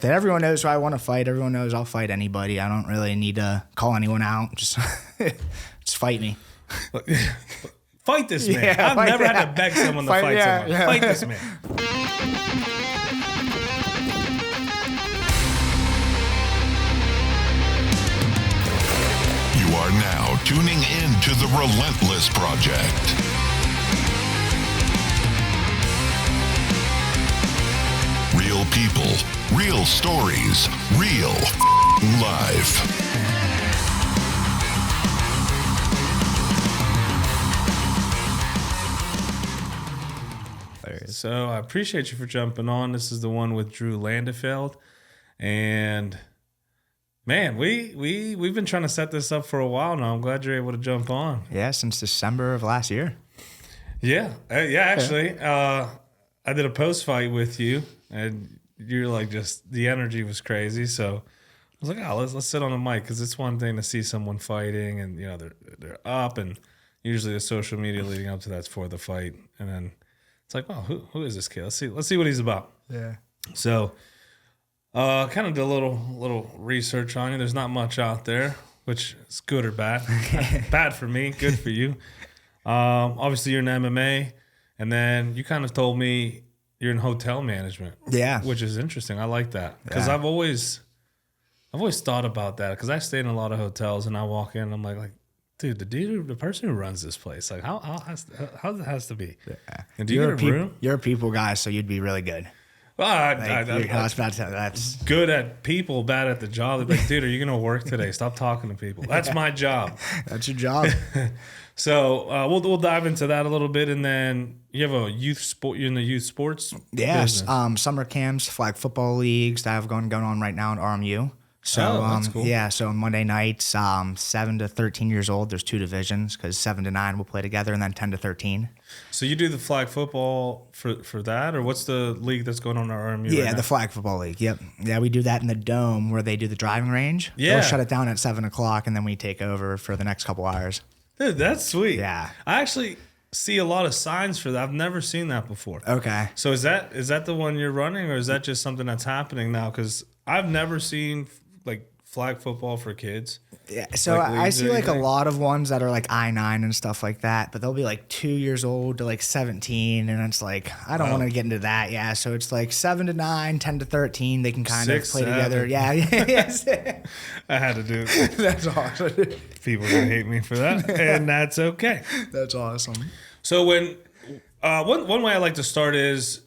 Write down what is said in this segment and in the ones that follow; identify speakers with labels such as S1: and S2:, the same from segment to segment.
S1: That everyone knows who I want to fight. Everyone knows I'll fight anybody. I don't really need to call anyone out. Just fight me.
S2: Fight this man.
S1: Yeah,
S2: I've never had to beg someone to fight someone.
S1: Yeah.
S2: Fight this man.
S3: You are now tuning in to the Relentless Project. Real people, real stories, real life.
S2: So I appreciate you for jumping on. This is the one with Drew Landefeld. And man, we've been trying to set this up for a while now. I'm glad you're able to jump on.
S1: Yeah, since December of last year.
S2: Yeah. Actually, I did a post fight with you, and you're like, just the energy was crazy. So I was like, oh, let's sit on the mic, because it's one thing to see someone fighting, and they're up, and usually the social media leading up to that's for the fight, and then it's like, well, who is this kid? Let's see what he's about.
S1: Yeah.
S2: So, kind of did a little research on you. There's not much out there, which is good or bad. Bad for me, good for you. Obviously, you're in MMA, and then you kind of told me you're in hotel management.
S1: Yeah.
S2: Which is interesting. I like that, because
S1: Yeah.
S2: I've always thought about that, because I stayed in a lot of hotels, and I walk in, and I'm like, dude, the person who runs this place, like how it has to be.
S1: Yeah.
S2: And do you get a room?
S1: You're a people guy, so you'd be really good.
S2: Well,
S1: I was about to say, that's
S2: good at people, bad at the job. They're like, dude, are you going to work today? Stop talking to people. That's my job.
S1: That's your job.
S2: So we'll dive into that a little bit, and then you have a youth sport. You're in the youth sports.
S1: Yes.
S2: business.
S1: Summer camps, flag football leagues that have going on right now in RMU. So
S2: that's cool.
S1: Yeah, so Monday nights, 7 to 13 years old, there's two divisions, because 7 to 9 will play together, and then 10 to 13.
S2: So you do the flag football for that, or what's the league that's going on in RMU?
S1: Yeah,
S2: right
S1: the
S2: now?
S1: flag football league. Yep. Yeah, we do that in the dome where they do the driving range.
S2: Yeah.
S1: They'll shut it down at 7 o'clock, and then we take over for the next couple hours.
S2: Dude, that's sweet.
S1: Yeah.
S2: I actually see a lot of signs for that. I've never seen that before.
S1: Okay.
S2: So is that the one you're running, or is that just something that's happening now? Because I've never seen like flag football for kids.
S1: Yeah, so
S2: Like
S1: I
S2: leagues
S1: see
S2: or
S1: like a
S2: anything?
S1: lot of ones that are like I-9 and stuff like that, but they'll be like 2 years old to like 17, and it's like, I don't want to get into that. Yeah, so it's like 7 to 9, 10 to 13, they can kind
S2: 6,
S1: of play together.
S2: 7.
S1: Yeah, yes.
S2: I had to do it.
S1: That's awesome.
S2: People are gonna hate me for that, and that's okay.
S1: That's awesome.
S2: So when one way I like to start is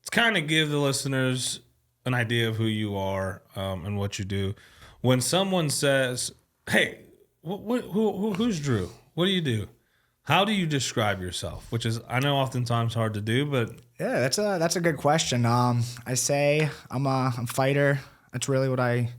S2: to kind of give the listeners an idea of who you are and what you do. When someone says, "Hey, who's Drew? What do you do?" How do you describe yourself? Which is, I know, oftentimes hard to do, but
S1: Yeah, that's a good question. I say I'm a fighter. That's really what I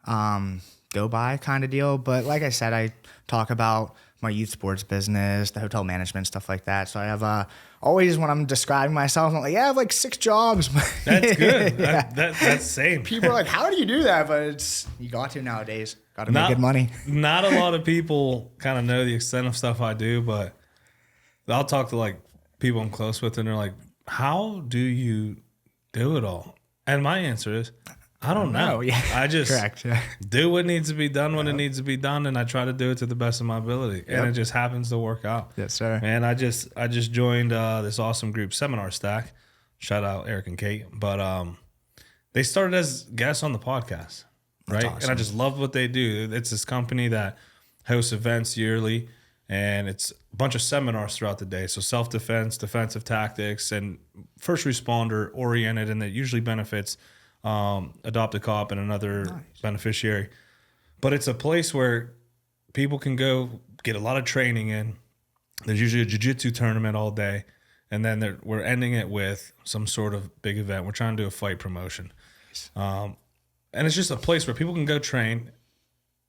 S1: go by, kind of deal. But like I said, I talk about my youth sports business, the hotel management, stuff like that. So I have always, when I'm describing myself, I'm like, yeah, I have like 6 jobs.
S2: that's good.
S1: Yeah.
S2: That's same.
S1: People are like, how do you do that? But you got to nowadays. Got to make good money.
S2: Not a lot of people kind of know the extent of stuff I do, but I'll talk to like people I'm close with, and they're like, how do you do it all? And my answer is, I don't know.
S1: Yeah.
S2: I just
S1: Correct. Yeah.
S2: do what needs to be done when it needs to be done, and I try to do it to the best of my ability, and it just happens to work out.
S1: Yes, sir.
S2: And I just joined this awesome group, Seminar Stack. Shout out Eric and Kate. But they started as guests on the podcast, right?
S1: awesome.
S2: And I just love what they do. It's this company that hosts events yearly, and it's a bunch of seminars throughout the day. So self-defense, defensive tactics, and first responder oriented, and that usually benefits adopt a cop and another beneficiary. But it's a place where people can go get a lot of training in. There's usually a Jiu Jitsu tournament all day, and then we're ending it with some sort of big event. We're trying to do a fight promotion. And it's just a place where people can go train.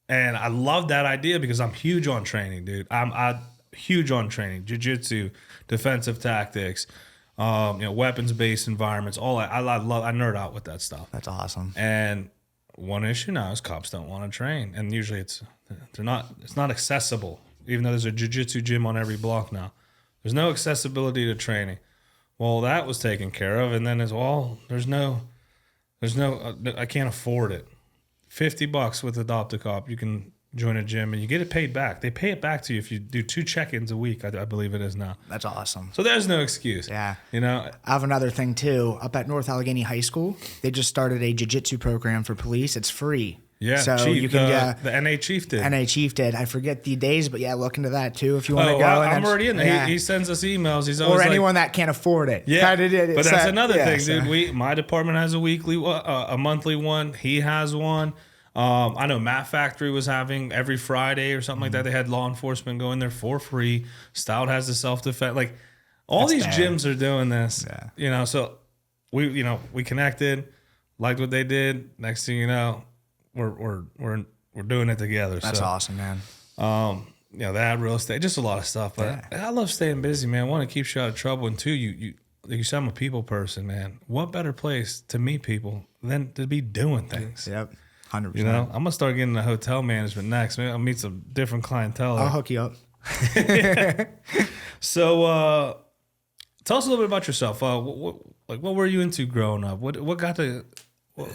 S2: And I love that idea, because I'm huge on training, dude. I'm huge on training, Jiu Jitsu, defensive tactics, weapons-based environments. I nerd out with that stuff.
S1: That's awesome.
S2: And one issue now is cops don't want to train, and usually it's not accessible. Even though there's a jiu-jitsu gym on every block now, there's no accessibility to training. Well, that was taken care of, and then there's There's no, I can't afford it. $50 with Adopt-A-Cop, you can join a gym and you get it paid back. They pay it back to you if you do 2 check-ins a week, I believe it is now.
S1: That's awesome.
S2: So there's no excuse.
S1: Yeah.
S2: You know,
S1: I have another thing too. Up at North Allegheny High School, they just started a Jiu Jitsu program for police. It's free.
S2: yeah,
S1: So
S2: Chief,
S1: you can
S2: the NA Chief did.
S1: NA Chief did. I forget the days, but yeah, look into that too if you want to
S2: Oh,
S1: go.
S2: I'm already in there.
S1: Yeah.
S2: He sends us emails. He's always
S1: Or
S2: like,
S1: anyone that can't afford it.
S2: yeah,
S1: Kinda did it.
S2: but that's
S1: So-
S2: another
S1: yeah,
S2: thing,
S1: so-
S2: dude. My department has a weekly, a monthly one. He has one. I know Matt Factory was having every Friday or something like that. They had law enforcement go in there for free. Stout has the self-defense. Like all these gyms are doing this.
S1: Yeah.
S2: You know, so we connected, liked what they did. Next thing you know, we're doing it together.
S1: That's
S2: so,
S1: awesome, man.
S2: You know, that real estate, just a lot of stuff. But I love staying busy, man. One, it keeps you out of trouble, and two, you like you said, I'm a people person, man. What better place to meet people than to be doing things?
S1: Yep. 100%.
S2: You know, I'm gonna start getting into hotel management next. Maybe I'll meet some different clientele.
S1: I'll hook you up.
S2: So, tell us a little bit about yourself. What were you into growing up? What got to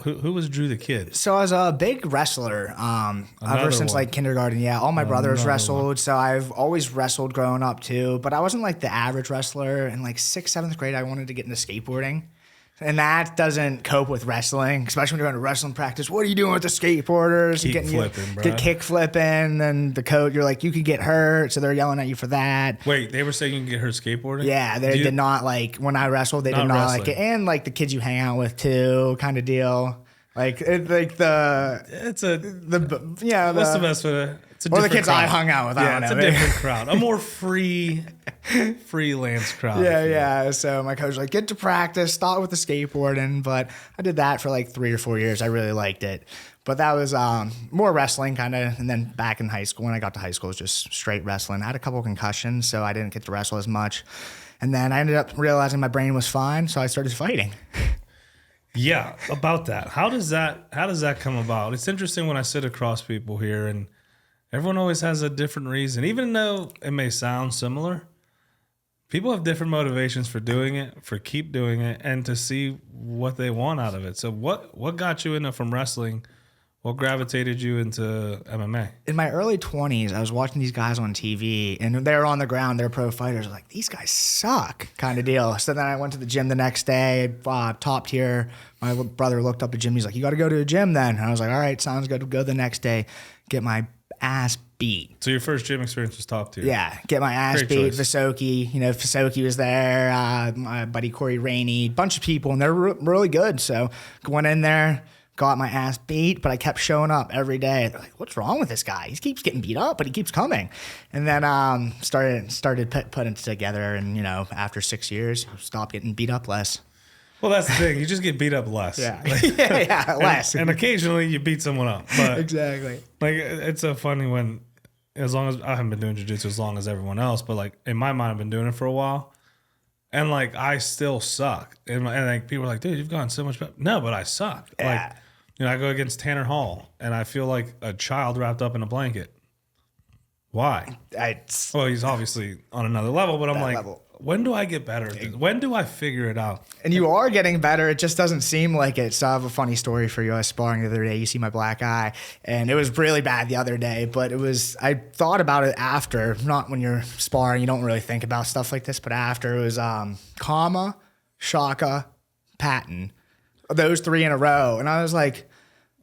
S2: who was Drew the kid?
S1: So I was a big wrestler ever since
S2: one.
S1: like kindergarten. Yeah, all my brothers wrestled, so I've always wrestled growing up too. But I wasn't like the average wrestler. In like 6th, 7th grade, I wanted to get into skateboarding. And that doesn't cope with wrestling, especially when you're going to wrestling practice. What are you doing with the skateboarders?
S2: Keep
S1: Getting
S2: flipping, bro.
S1: Get kick flipping, and the coach, you're like, you could get hurt, so they're yelling at you for that.
S2: Wait, they were saying you can get hurt skateboarding?
S1: Yeah, they did not like when I wrestled. They did not like
S2: wrestling.
S1: it, and like the kids you hang out with too, kind of deal. Like what's
S2: What's the best for the? It's a
S1: or the
S2: different
S1: kids I
S2: crowd.
S1: hung out with.
S2: Yeah,
S1: I don't
S2: it's
S1: know.
S2: a different crowd. A more freelance crowd.
S1: Yeah. So my coach was like, get to practice, start with the skateboarding. But I did that for like 3 or 4 years. I really liked it. But that was more wrestling kind of. And then back in high school, when I got to high school, it was just straight wrestling. I had a couple of concussions, so I didn't get to wrestle as much. And then I ended up realizing my brain was fine, so I started fighting.
S2: Yeah, about that. How does that come about? It's interesting when I sit across people here and everyone always has a different reason. Even though it may sound similar, people have different motivations for doing it, for keep doing it, and to see what they want out of it. So what got you into from wrestling? What gravitated you into MMA?
S1: In my early 20s, I was watching these guys on TV, and they were on the ground. They're pro fighters. I was like, these guys suck, kind of deal. So then I went to the gym the next day, top tier. My brother looked up the gym. He's like, you got to go to a gym then. And I was like, all right, sounds good. Go the next day, get my ass beat.
S2: So your first gym experience was top tier.
S1: Yeah, get my ass
S2: Great
S1: beat.
S2: choice.
S1: Visoki, Visoki was there. My buddy Corey Rainey, bunch of people, and they're really good. So went in there, got my ass beat, but I kept showing up every day. They're like, what's wrong with this guy? He keeps getting beat up, but he keeps coming. And then started putting it together, and after 6 years, stopped getting beat up less.
S2: Well, that's the thing. You just get beat up less.
S1: Yeah, yeah, less.
S2: And occasionally you beat someone up. But
S1: Exactly.
S2: like, it's so funny when, as long as I haven't been doing jiu-jitsu as long as everyone else, but like in my mind, I've been doing it for a while. And like, I still suck. And like, people are like, dude, you've gotten so much better. No, but I suck.
S1: Yeah.
S2: Like, I go against Tanner Hall and I feel like a child wrapped up in a blanket. Why? Well, he's obviously on another level, but I'm like,
S1: level.
S2: when do I get better? When do I figure it out?
S1: And you are getting better. It just doesn't seem like it. So I have a funny story for you. I was sparring the other day. You see my black eye. And it was really bad the other day. But I thought about it after. Not when you're sparring. You don't really think about stuff like this. But after, it was Kama, Shaka, Patton. Those 3 in a row. And I was like,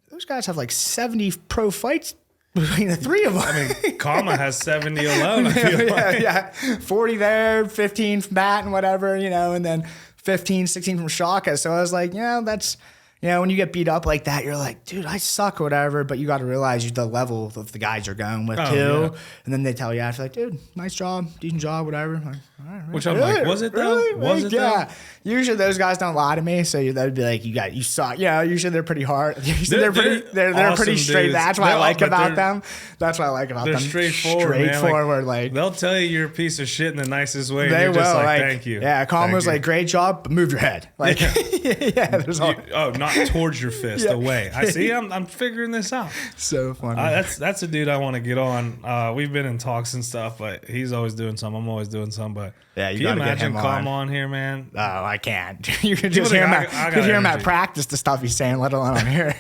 S1: those guys have like 70 pro fights between the 3 of them.
S2: I mean, Kama has 70 alone. I feel like.
S1: yeah. 40 there, 15 from Patton, whatever, and then 15, 16 from Shaka. So I was like, that's, when you get beat up like that, you're like, dude, I suck or whatever. But you got to realize the level of the guys you're going with too.
S2: Yeah.
S1: And then they tell you after, like, dude, nice job, decent job, whatever. I'm like, all right,
S2: Which I'm like, was it though?
S1: Really?
S2: Was it though?
S1: Yeah. Usually those guys don't lie to me, so they'd be like, you suck. Yeah. Usually they're pretty hard. Usually they're
S2: awesome
S1: pretty straight.
S2: dudes.
S1: That's what I like
S2: But
S1: about them. That's what I like about
S2: They're
S1: them.
S2: straightforward, man.
S1: Straightforward, like
S2: they'll tell you you're a piece of shit in the nicest way.
S1: they
S2: and you're
S1: will.
S2: just like,
S1: Like,
S2: thank you.
S1: Yeah, Kama was like, great job, but move your head. Like, yeah, there's all.
S2: Not not towards your fist, away. I see. I'm figuring this out.
S1: So funny.
S2: That's a dude I want to get on. We've been in talks and stuff, but he's always doing something. I'm always doing something. But
S1: yeah,
S2: can you imagine come on here, man?
S1: Oh, I can't. You could just hear him. At practice the stuff he's saying, let alone on here.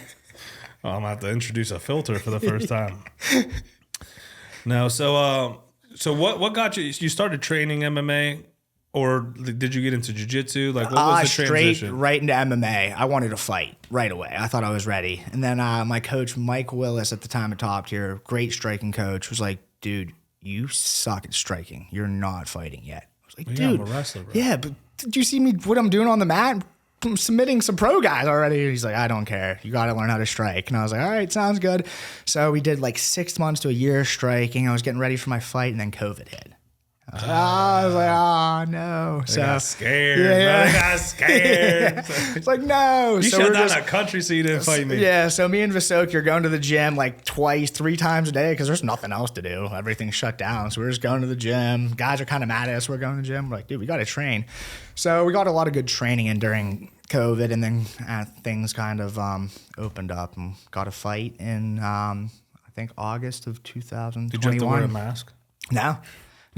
S2: Well, I'm gonna have to introduce a filter for the first time. No, so what got you? You started training MMA. Or did you get into jiu-jitsu? Like, what was the transition?
S1: Straight right into MMA. I wanted to fight right away. I thought I was ready. And then my coach, Mike Willis, at the time at Top Tier, great striking coach, was like, dude, you suck at striking. You're not fighting yet. I was like, dude.
S2: I'm a wrestler, bro.
S1: Yeah, but did you see me, what I'm doing on the mat? I'm submitting some pro guys already. He's like, I don't care. You got to learn how to strike. And I was like, all right, sounds good. So we did like 6 months to a year striking. I was getting ready for my fight, and then COVID hit. I was like, oh no.
S2: So I got scared. Yeah. I got scared.
S1: It's like, no.
S2: You shut down that country so you didn't fight me.
S1: Yeah. So me and Vasoki are going to the gym like 3 times a day because there's nothing else to do. Everything's shut down. So we're just going to the gym. Guys are kind of mad at us. We're going to the gym. We're like, dude, we got to train. So we got a lot of good training in during COVID, and then things kind of opened up and got a fight in, I think, August of 2021.
S2: Did you have to wear a mask?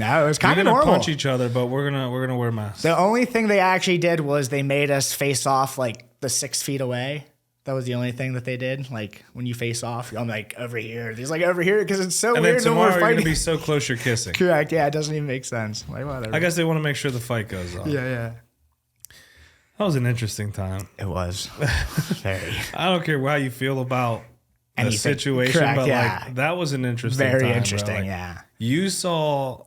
S1: No, it was kind of normal.
S2: We're gonna punch each other, but we're gonna wear masks.
S1: The only thing they actually did was they made us face off like the 6 feet away. That was the only thing that they did. Like when you face off, I'm like over here. He's like over here because it's so
S2: and
S1: weird.
S2: And then tomorrow you're gonna be so close you're kissing.
S1: Correct. Yeah, it doesn't even make sense. Like whatever.
S2: I guess they want to make sure the fight goes on.
S1: Yeah.
S2: That was an interesting time.
S1: It was very.
S2: I don't care how you feel about the situation,
S1: correct,
S2: but like that was an interesting time.
S1: Very interesting,
S2: like,
S1: yeah.
S2: You saw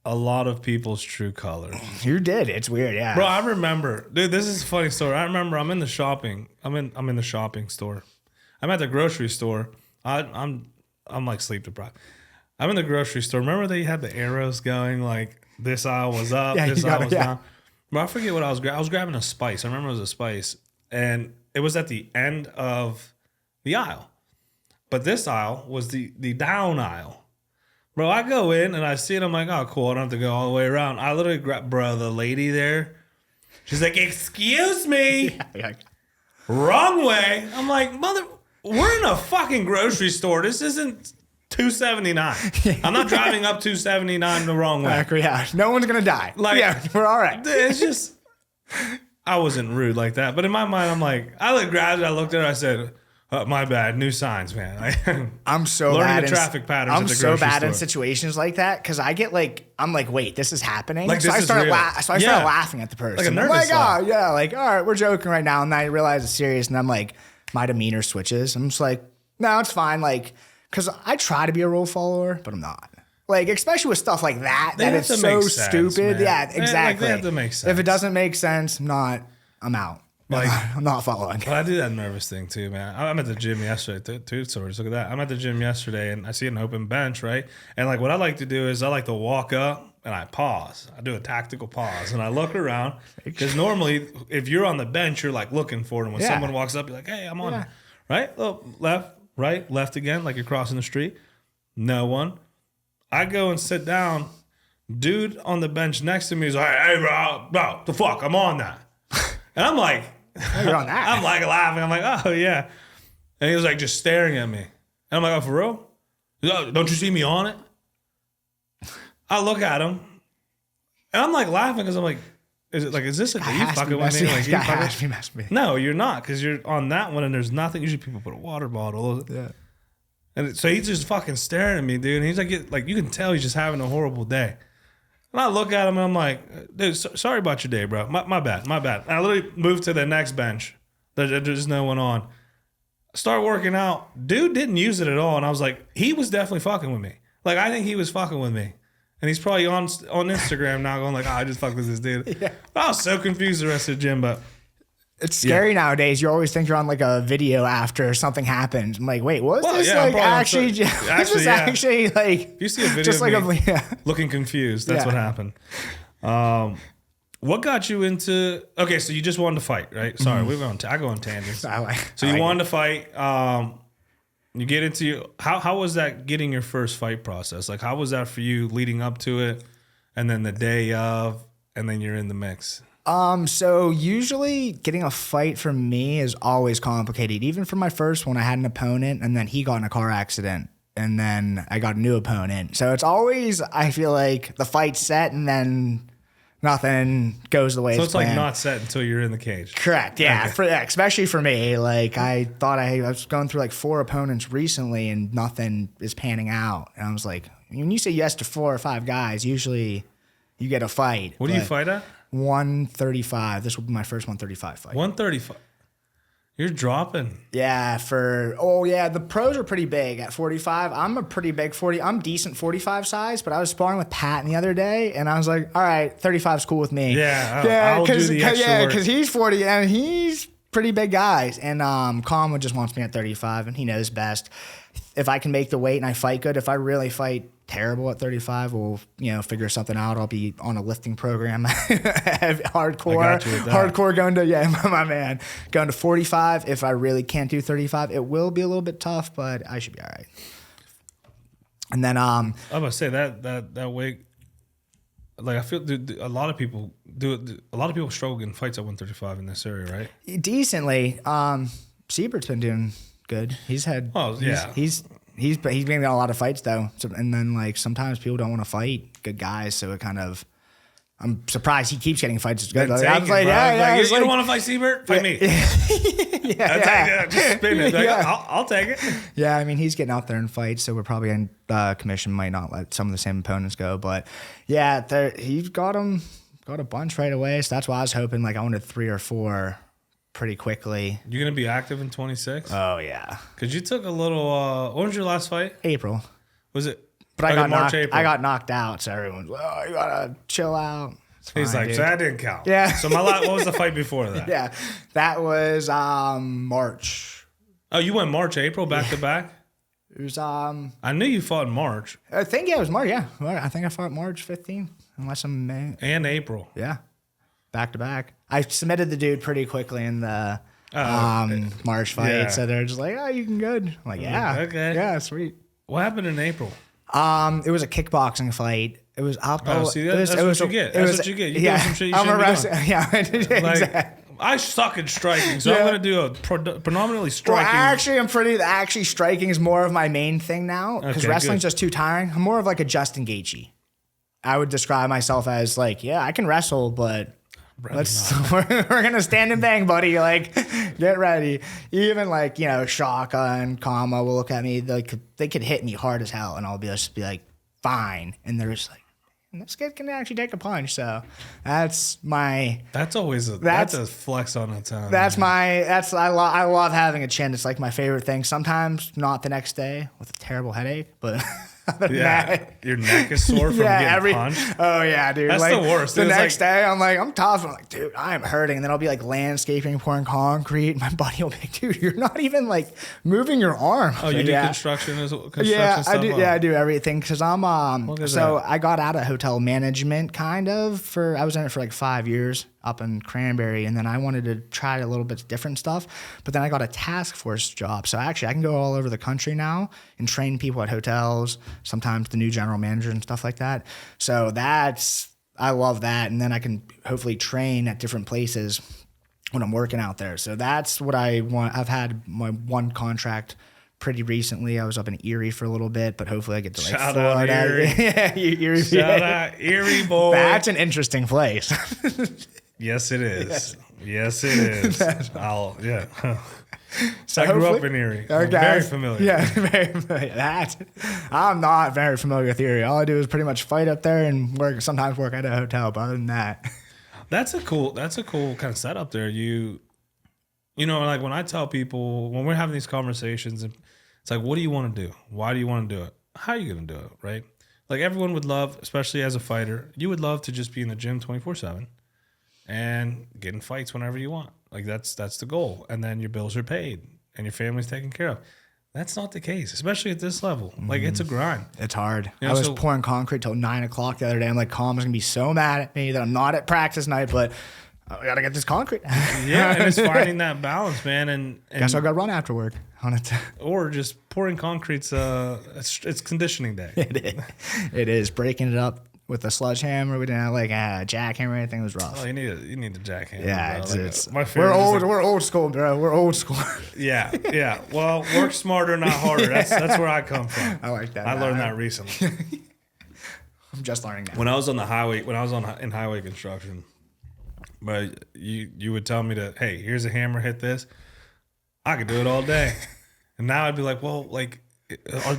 S2: a lot of people's true colors.
S1: You did. It's weird, yeah.
S2: Bro, I remember, dude, this is a funny story. I remember I'm in the shopping store. I'm at the grocery store. I'm like sleep deprived. I'm in the grocery store. Remember they had the arrows going like this aisle was up, this aisle was down. Bro, I forget what I was grabbing. I was grabbing a spice. I remember it was a spice. And it was at the end of the aisle. But this aisle was the down aisle. Bro, I go in and I see it. I'm like, oh, cool. I don't have to go all the way around. I literally grab, bro, the lady there. She's like, excuse me. Wrong way. I'm like, we're in a fucking grocery store. This isn't 279. I'm not driving up 279 the wrong way.
S1: Yeah, no one's going to die. Like, yeah, we're all right.
S2: It's just, I wasn't rude like that. But in my mind, I'm like, I grabbed it. I looked at her. I said, my bad. New signs, man.
S1: I'm so
S2: learning
S1: bad
S2: the traffic patterns.
S1: I'm
S2: at the
S1: so bad
S2: store.
S1: In situations like that because I get like, I'm like, wait, this is happening.
S2: Like,
S1: so I started laughing at the person.
S2: Like a nervous
S1: laugh. Oh yeah, like all right, we're joking right now, and then I realize it's serious, and I'm like, my demeanor switches. I'm just like, no, it's fine, like, because I try to be a rule follower, but I'm not. Like, especially with stuff like that, that it's so stupid. Man. Yeah, exactly.
S2: Like, they have to make sense.
S1: If it doesn't make sense, I'm out. Like, I'm not following.
S2: But I do that nervous thing too, man. I'm at the gym yesterday. Two stories. Look at that. I'm at the gym yesterday and I see an open bench, right? And like what I like to do is I like to walk up and I pause. I do a tactical pause and I look around because normally if you're on the bench, you're like looking for it. And when someone walks up, you're like, hey, I'm on it. Right? Oh, left, right, left again, like you're crossing the street. No one. I go and sit down. Dude on the bench next to me is like, hey, bro, the fuck? I'm on that. And I'm like,
S1: you're on that.
S2: I'm like laughing. I'm like, oh, yeah. And he was like just staring at me. And I'm like, oh, for real? He's like, oh, don't you see me on it? I look at him. And I'm like laughing because I'm like, is this a you fucking with me? Like, you fucking with me? No, you're not because you're on that one and there's nothing. Usually people put a water bottle.
S1: Yeah.
S2: And so he's just fucking staring at me, dude. And he's like you can tell he's just having a horrible day. And I look at him and I'm like, dude, sorry about your day, bro. My bad. And I literally moved to the next bench. There's no one on. Start working out. Dude didn't use it at all. And I was like, he was definitely fucking with me. Like, I think he was fucking with me. And he's probably on Instagram now going like, oh, I just fucked with this dude. Yeah. I was so confused the rest of the gym, but.
S1: It's scary nowadays. You always think you're on like a video after something happens. I'm like, wait, was this like actually like?
S2: If you see a video
S1: just
S2: of me looking confused, that's what happened. What got you into? Okay, so you just wanted to fight, right? Sorry, I go on tangents. So you wanted to fight. You get into how was that getting your first fight process? Like, how was that for you leading up to it, and then the day of, and then you're in the mix?
S1: So usually getting a fight for me is always complicated. Even for my first one, I had an opponent and then he got in a car accident and then I got a new opponent. So it's always, I feel like the fight's set and then nothing goes the way
S2: So
S1: it's planned.
S2: like not set until you're in the cage.
S1: Correct. Yeah. Especially for me. Like I thought I was going through like 4 opponents recently and nothing is panning out. And I was like, when you say yes to 4 or 5 guys, usually you get a fight.
S2: What do you fight at?
S1: 135. This will be my first 135 fight.
S2: 135. You're dropping.
S1: Yeah, the pros are pretty big at 45. I'm a pretty big 40. I'm decent 45 size, but I was sparring with Pat the other day, and I was like, all right, 35's cool with me.
S2: I'll do the extra work.
S1: Because he's 40, and he's pretty big guys. And Kama just wants me at 35, and he knows best. If I can make the weight and I fight good, if I really fight terrible at 35, we'll figure something out. I'll be on a lifting program, hardcore going to my man going to 45. If I really can't do 35, it will be a little bit tough, but I should be all right. And then
S2: I'm gonna say that weight. Like I feel a lot of people do it. A lot of people struggle getting fights at 135 in this area, right?
S1: Decently. Siebert's been doing good. He's had.
S2: Oh yeah.
S1: He's been getting a lot of fights though, and then like sometimes people don't want to fight good guys, so it kind of. I'm surprised he keeps getting fights. It's good. I was like,
S2: you don't want to fight Siebert? Fight me. Just spin it. I'll take it.
S1: Yeah, I mean he's getting out there and fights, so we're probably in commission might not let some of the same opponents go, but yeah, he's got a bunch right away. So that's why I was hoping like I wanted 3 or 4. Pretty quickly.
S2: You're gonna be active in 26?
S1: Oh yeah.
S2: Cause you took a little. When was your last fight?
S1: April.
S2: Was it?
S1: But I got knocked out, so everyone's like, "Oh, you gotta chill out."
S2: He's like, "So that didn't count."
S1: Yeah.
S2: So what was the fight before that?
S1: Yeah, that was March.
S2: Oh, you went March, April, back to back.
S1: It was
S2: I knew you fought in March.
S1: I think it was March. Yeah, I think I fought March 15th, unless I'm May.
S2: And April.
S1: Yeah. Back to back. I submitted the dude pretty quickly in the March fight, so they're just like, "Oh, you can good." I'm like, "Yeah,
S2: okay,
S1: yeah, sweet."
S2: What happened in April?
S1: It was a kickboxing fight. It was up.
S2: That's what you get. That's what you get. You do some shit you shouldn't be doing.
S1: Yeah, exactly.
S2: I suck at striking, so I'm gonna do a predominantly striking.
S1: Well, actually, striking is more of my main thing now because wrestling's just too tiring. I'm more of like a Justin Gaethje. I would describe myself as like, yeah, I can wrestle, but. We're gonna stand and bang, buddy. Like, get ready. Even like Shaka and Kama will look at me like they could hit me hard as hell, and I'll just be like, fine. And they're just like, this kid can actually take a punch. So that's my.
S2: That's always that's a flex on its own.
S1: I love having a chin. It's like my favorite thing. Sometimes not the next day with a terrible headache, but.
S2: Your neck is sore from getting punched.
S1: Oh yeah, dude.
S2: That's the worst.
S1: The next day, I'm like, I'm tough. I'm like, dude, I am hurting. And then I'll be like landscaping, pouring concrete. And my buddy will be like, dude, you're not even like moving your arm.
S2: Oh, you do construction as well?
S1: Yeah, I do. Yeah, I do everything because I'm I got out of hotel management kind of I was in it for like 5 years up in Cranberry, and then I wanted to try a little bit different stuff, but then I got a task force job. So actually I can go all over the country now and train people at hotels, sometimes the new general manager and stuff like that. So I love that. And then I can hopefully train at different places when I'm working out there. So that's what I want. I've had my one contract pretty recently. I was up in Erie for a little bit, but hopefully I get to like
S2: Shout
S1: Florida.
S2: Out Erie.
S1: Yeah, Erie.
S2: Shout out Erie, boy.
S1: That's an interesting place.
S2: Yes, it is. Yes, it is.
S1: So
S2: I grew up in Erie. I'm very familiar.
S1: Yeah, very familiar. I'm not very familiar with Erie. All I do is pretty much fight up there and sometimes work at a hotel, but other than that.
S2: That's a cool kind of setup there. Like when I tell people, when we're having these conversations, it's like, what do you want to do? Why do you want to do it? How are you going to do it, right? Like everyone would love, especially as a fighter, you would love to just be in the gym 24/7 and get in fights whenever you want. Like that's the goal. And then your bills are paid and your family's taken care of. That's not the case, especially at this level. Like it's a grind.
S1: It's hard. I was pouring concrete till 9 o'clock the other day. I'm like, Calm's gonna be so mad at me that I'm not at practice night, but I gotta get this concrete.
S2: Yeah, and it's finding that balance, man. And
S1: guess I gotta run after work on it.
S2: Or just pouring concrete's it's conditioning day.
S1: It is breaking it up with a sledgehammer. We didn't have like a jackhammer or anything. It was rough.
S2: Oh, you need a jackhammer.
S1: Yeah,
S2: bro.
S1: it's
S2: My favorite
S1: we're old school, bro. We're old school.
S2: Yeah. Well, work smarter, not harder. That's where I come from.
S1: I like that.
S2: I learned that recently.
S1: I'm just learning now.
S2: When I was on the highway, in highway construction, but you would tell me to, hey, here's a hammer, hit this. I could do it all day. And now I'd be like, well, like,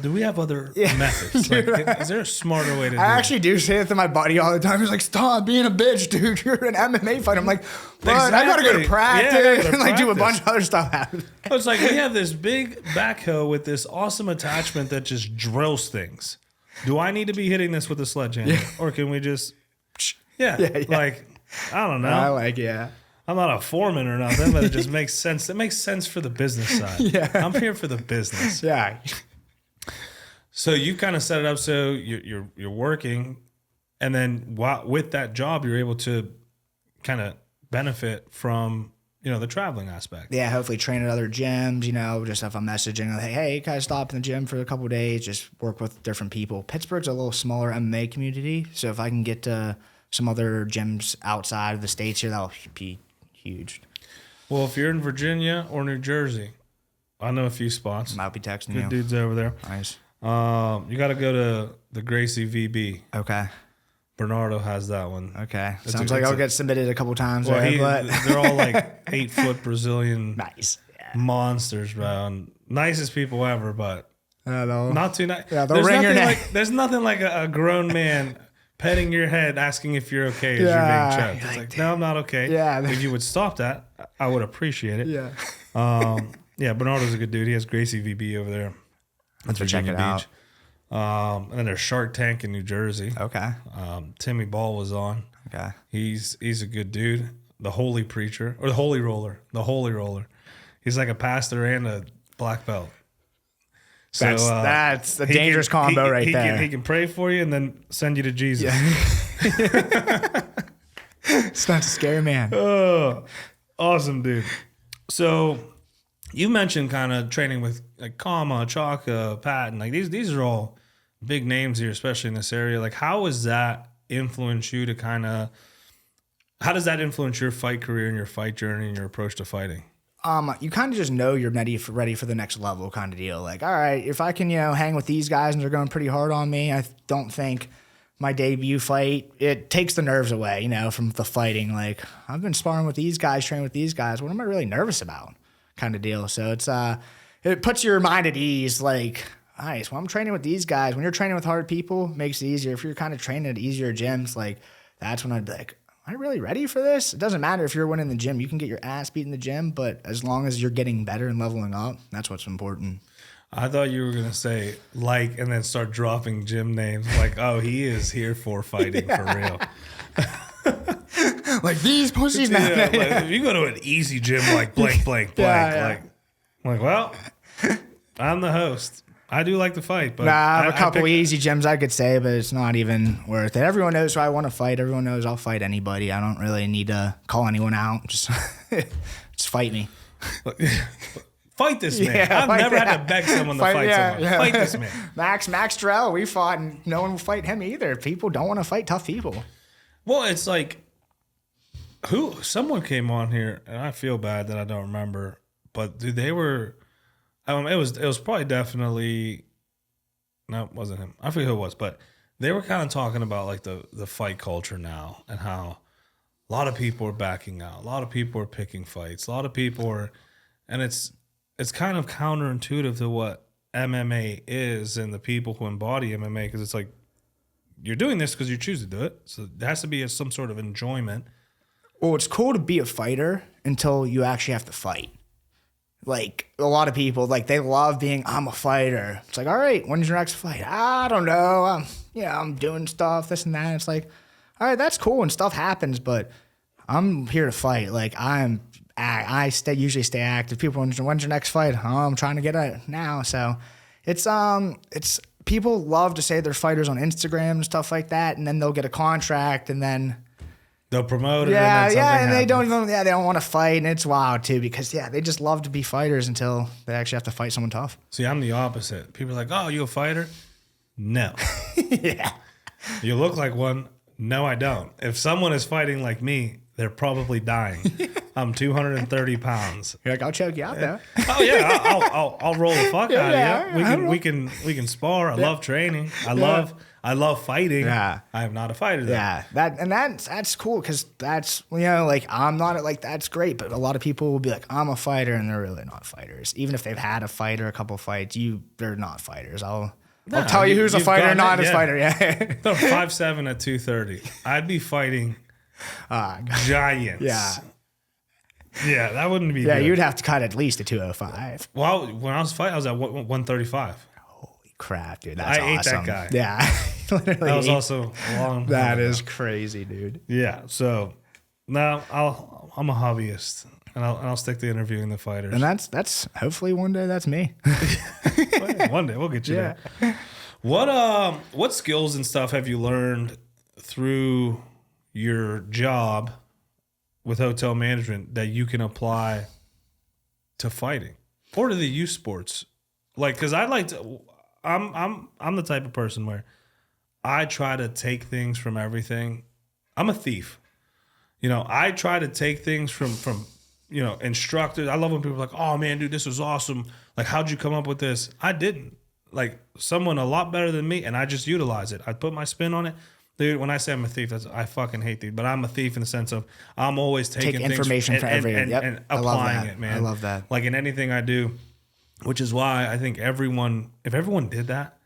S2: do we have other methods? Like, is there a smarter way to do it?
S1: I actually do say it to my buddy all the time. He's like, stop being a bitch, dude. You're an MMA fighter. I'm like, but I got to go to practice and like do a bunch of other stuff.
S2: It's like we have this big backhoe with this awesome attachment that just drills things. Do I need to be hitting this with a sledgehammer? Yeah. Or can we just, like, I don't know.
S1: I like, yeah.
S2: I'm not a foreman or nothing, but it just makes sense. It makes sense for the business side.
S1: Yeah.
S2: I'm here for the business.
S1: Yeah.
S2: So you kind of set it up so you're working, and then with that job, you're able to kind of benefit from, the traveling aspect.
S1: Yeah, hopefully train at other gyms, just if I'm messaging, like, hey, can I stop in the gym for a couple of days, just work with different people. Pittsburgh's a little smaller MMA community, so if I can get to some other gyms outside of the States here, that'll be huge.
S2: Well, if you're in Virginia or New Jersey, I know a few spots.
S1: Might be texting
S2: Good
S1: you.
S2: dudes over there.
S1: Nice.
S2: You got to go to the Gracie VB.
S1: Okay.
S2: Bernardo has that one.
S1: Okay. Sounds like I'll get submitted a couple times.
S2: Well,
S1: but
S2: they're all like 8-foot Brazilian
S1: nice. Yeah.
S2: monsters, bro. And nicest people ever, but not too nice.
S1: Yeah, they'll ring your neck.
S2: There's nothing like a grown man petting your head, asking if you're okay as you're being choked. It's like, no, I'm not okay. Yeah. If you would stop that, I would appreciate it.
S1: Yeah.
S2: Bernardo's a good dude. He has Gracie VB over there.
S1: Let's check it out.
S2: And then there's Shark Tank in New Jersey.
S1: Okay.
S2: Timmy Ball was on.
S1: Okay.
S2: He's a good dude. The Holy Preacher, or the Holy Roller. The Holy Roller. He's like a pastor and a black belt. So
S1: that's a dangerous combo right there.
S2: He can pray for you and then send you to Jesus.
S1: Yeah. It's not a scary man.
S2: Oh, awesome, dude. So you mentioned kind of training with like Kama, Chaka, Patton. Like these are all big names here, especially in this area. Like how does that influence you to how does that influence your fight career and your fight journey and your approach to fighting?
S1: You kind of just know you're ready for the next level kind of deal. Like, all right, if I can, hang with these guys and they're going pretty hard on me, I don't think my debut fight, it takes the nerves away, from the fighting. Like, I've been sparring with these guys, training with these guys. What am I really nervous about kind of deal? So it puts your mind at ease. Like, nice. Well, I'm training with these guys. When you're training with hard people, it makes it easier. If you're kind of training at easier gyms, like, that's when I'd be like, am I really ready for this? It doesn't matter if you're winning the gym. You can get your ass beat in the gym, but as long as you're getting better and leveling up, that's what's important.
S2: I thought you were going to say and then start dropping gym names. Like, oh, he is here for fighting for real.
S1: Like these pussies.
S2: Like, if you go to an easy gym like blank, like, well, I'm the host. I do like to fight, but
S1: I have a couple easy gyms I could say, but it's not even worth it. Everyone knows who I want to fight. Everyone knows I'll fight anybody. I don't really need to call anyone out. Just fight me.
S2: Fight this man. I've never had to beg someone to fight someone. Yeah. Fight this man.
S1: Max Terrell, we fought, and no one will fight him either. People don't want to fight tough people.
S2: Well, it's like someone came on here, and I feel bad that I don't remember, but dude, they were. It was probably definitely, no, it wasn't him. I forget who it was, but they were kind of talking about like the fight culture now and how a lot of people are backing out. A lot of people are picking fights. A lot of people are, and it's kind of counterintuitive to what MMA is and the people who embody MMA, because it's like you're doing this because you choose to do it. So there has to be some sort of enjoyment.
S1: Well, it's cool to be a fighter until you actually have to fight. Like, a lot of people, like, they love being, I'm a fighter. It's like, all right, when's your next fight? I don't know. I'm doing stuff, this and that. It's like, all right, that's cool and stuff happens, but I'm here to fight. Like, I usually stay active. People, when's your next fight? Oh, I'm trying to get it now. So it's people love to say they're fighters on Instagram and stuff like that, and then they'll get a contract and then
S2: they'll promote it.
S1: And they don't want to fight, and it's wild too because they just love to be fighters until they actually have to fight someone tough.
S2: See, I'm the opposite. People are like, "Oh, you a fighter?" No.
S1: Yeah.
S2: You look like one. No, I don't. If someone is fighting like me, they're probably dying. I'm 230 pounds.
S1: You're like, I'll choke you out though.
S2: Oh yeah, I'll roll the fuck out of you. We can spar. I love training. I love fighting.
S1: Yeah.
S2: I am not a fighter though.
S1: Yeah, that's cool because that's, like, I'm not, like, that's great, but a lot of people will be like, I'm a fighter, and they're really not fighters. Even if they've had a fight or a couple fights, they're not fighters. I'll tell you who's a fighter and not a fighter. Yeah.
S2: They're 5'7" at 230. I'd be fighting giants.
S1: Yeah.
S2: Yeah, that wouldn't be
S1: Yeah,
S2: good.
S1: you'd have to cut at least a 205.
S2: Well, when I was fighting, I was at 135.
S1: Holy crap, dude. That's
S2: I ate
S1: awesome.
S2: that guy.
S1: Yeah. Literally
S2: That was also a long
S1: That
S2: time
S1: is
S2: ago.
S1: crazy, dude.
S2: Yeah, so now I'm a hobbyist, and I'll stick to interviewing the fighters.
S1: And that's hopefully one day that's me.
S2: One day we'll get you there. What skills and stuff have you learned through your job with hotel management that you can apply to fighting or to the youth sports? Like, because I like to, I'm the type of person where I try to take things from everything. I'm a thief. I try to take things from instructors. I love when people are like, oh man, dude, this was awesome. Like, how'd you come up with this? I didn't. Like, someone a lot better than me, and I just utilize it. I put my spin on it. Dude, when I say I'm a thief, I fucking hate thief, but I'm a thief in the sense of I'm always taking
S1: information
S2: things
S1: from everything. Yep.
S2: and
S1: I love
S2: applying
S1: that.
S2: it, man.
S1: I love that.
S2: Like in anything I do, which is why I think if everyone did that,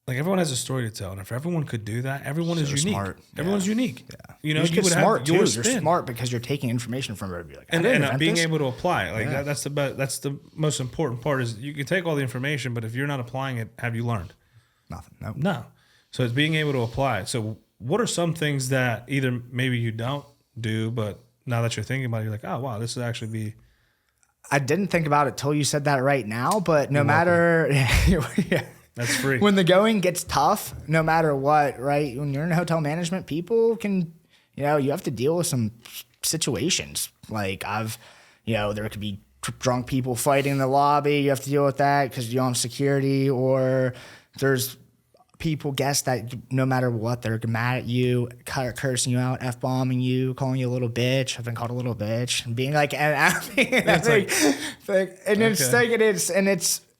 S2: like everyone has a story to tell, and if everyone could do that, everyone is unique.
S1: Smart.
S2: Everyone's unique.
S1: Yeah.
S2: You
S1: would
S2: would
S1: smart
S2: have
S1: too.
S2: your
S1: You're
S2: spin.
S1: smart because you're taking information from everybody. Like,
S2: and being able to apply it. Like
S1: Yeah.
S2: that's the most important part is you can take all the information, but if you're not applying it, have you learned?
S1: Nothing. Nope.
S2: No. So it's being able to apply it. So what are some things that either maybe you don't do, but now that you're thinking about it, you're like, oh wow, this would actually be.
S1: I didn't think about it till you said that right now, but no matter. Yeah.
S2: That's free.
S1: When the going gets tough, no matter what, right? When you're in hotel management, people can, you have to deal with some situations. Like there could be drunk people fighting in the lobby. You have to deal with that because you're on security, or there's guests that no matter what, they're mad at you, cursing you out, F-bombing you, calling you a little bitch. I've been called a little bitch, and being like,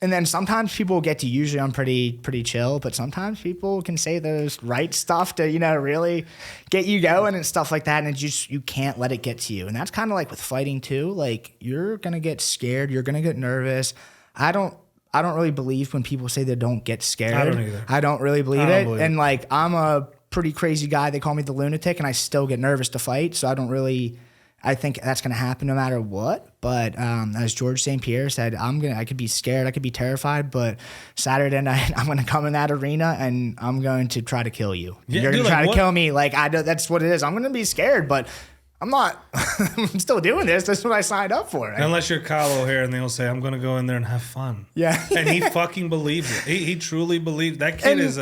S1: and then sometimes people get to, usually I'm pretty chill, but sometimes people can say those right stuff to, really get you going and stuff like that. And you can't let it get to you. And that's kind of like with fighting too. Like, you're going to get scared. You're going to get nervous. I don't really believe when people say they don't get scared.
S2: I don't either.
S1: I don't really believe
S2: I don't
S1: it.
S2: believe
S1: And
S2: it.
S1: like, I'm a pretty crazy guy. They call me the lunatic, and I still get nervous to fight. So I think that's going to happen no matter what. But as George St. Pierre said, I could be scared, I could be terrified, but Saturday night I'm going to come in that arena and I'm going to try to kill you.
S2: Yeah,
S1: You're going
S2: dude,
S1: to try
S2: like,
S1: to kill me. Like, I know that's what it is. I'm going to be scared, but I'm not. I'm still doing this. That's what I signed up for. Right?
S2: Unless you're Kyle O'Hare and they'll say, I'm going to go in there and have fun.
S1: Yeah.
S2: And he fucking believes it. He truly believes. That kid is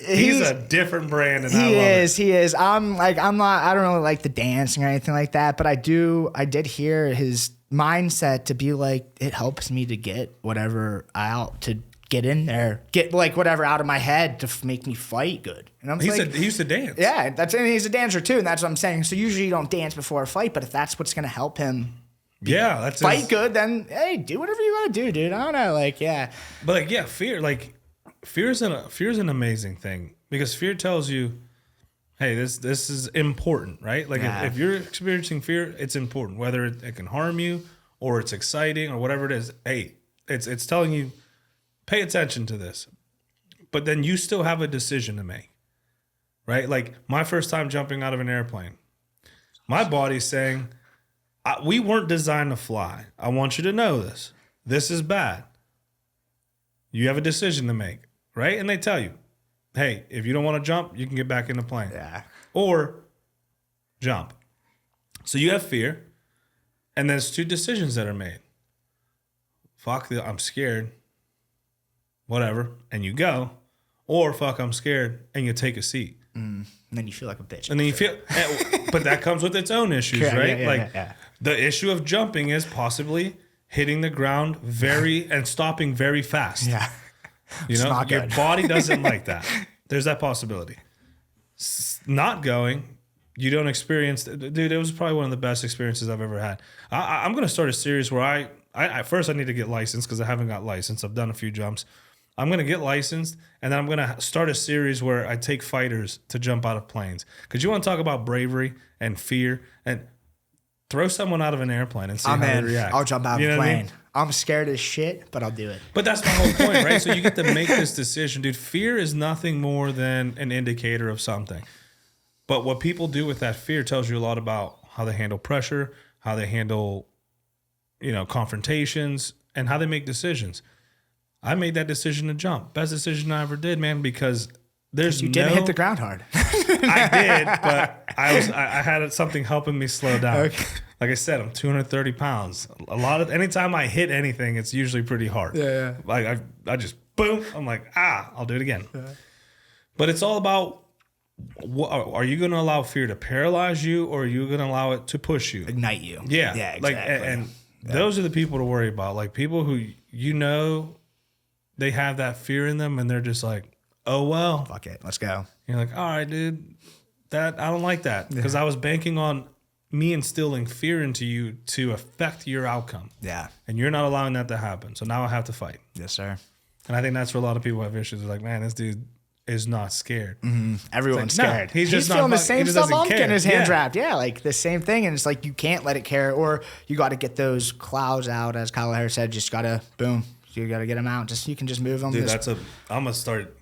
S2: he's a different brand. And I love it.
S1: He is. I don't really like the dancing or anything like that, but I did hear his mindset to be like, it helps me to get whatever out, to get in there, get like whatever out of my head to make me fight good. And I'm
S2: He
S1: like,
S2: said he used to dance.
S1: yeah, and he's a dancer too, and that's what I'm saying. So usually you don't dance before a fight, but if that's what's going to help him
S2: Yeah, that's
S1: fight good, then hey, do whatever you want to do, dude. I don't know, like, yeah.
S2: But like, yeah, fear's an amazing thing, because fear tells you, hey, this is important, right? Like if you're experiencing fear, it's important, whether it can harm you or it's exciting or whatever it is. Hey, it's telling you, pay attention to this. But then you still have a decision to make, right? Like my first time jumping out of an airplane, my body's saying, we weren't designed to fly. I want you to know this. This is bad. You have a decision to make, right? And they tell you, hey, if you don't want to jump, you can get back in the plane.
S1: Yeah.
S2: Or jump. So you have fear, and there's two decisions that are made. Fuck, I'm scared. Whatever. And you go. Or fuck, I'm scared, and you take a seat.
S1: And then you feel like a bitch.
S2: And then you feel, but that comes with its own issues,
S1: Yeah,
S2: right?
S1: yeah.
S2: The issue of jumping is possibly hitting the ground and stopping very fast.
S1: Yeah.
S2: You know,
S1: not
S2: your
S1: good.
S2: body doesn't like that. There's that possibility. Not going, you don't experience. Dude, it was probably one of the best experiences I've ever had. I'm going to start a series where I first I need to get licensed because I haven't got licensed. I've done a few jumps. I'm going to get licensed, and then I'm going to start a series where I take fighters to jump out of planes. Because you want to talk about bravery and fear, and throw someone out of an airplane and see how they react.
S1: I'll jump out of a plane.
S2: I mean?
S1: I'm scared as shit, but I'll do it.
S2: But that's my whole point, right? So you get to make this decision. Dude, fear is nothing more than an indicator of something. But what people do with that fear tells you a lot about how they handle pressure, how they handle, confrontations, and how they make decisions. I made that decision to jump. Best decision I ever did, man, because
S1: you didn't hit the ground hard.
S2: I did, but I had something helping me slow down. Okay. Like I said, I'm 230 pounds. Anytime I hit anything, it's usually pretty hard.
S1: Yeah.
S2: Like I just boom. I'm like, I'll do it again. Yeah. But it's all about, are you going to allow fear to paralyze you, or are you going to allow it to push you,
S1: ignite you?
S2: Yeah.
S1: Yeah.
S2: Like,
S1: exactly.
S2: and those are the people to worry about. Like people who they have that fear in them, and they're just like, oh well,
S1: fuck it, let's go.
S2: You're like, all right, dude, I don't like that, because I was banking on me instilling fear into you to affect your outcome.
S1: Yeah.
S2: And you're not allowing that to happen. So now I have to fight.
S1: Yes, sir.
S2: And I think that's where a lot of people have issues. They're like, man, this dude is not scared.
S1: Mm-hmm. Everyone's scared.
S2: No, he's just
S1: feeling the same stuff I'm getting his hand
S2: Yeah.
S1: wrapped. Yeah, like the same thing. And it's like you can't let it carry, or you got to get those clouds out, as Kyle Harris said. Just got to, boom, you got to get them out. You can just move them.
S2: Dude, I'm going to start.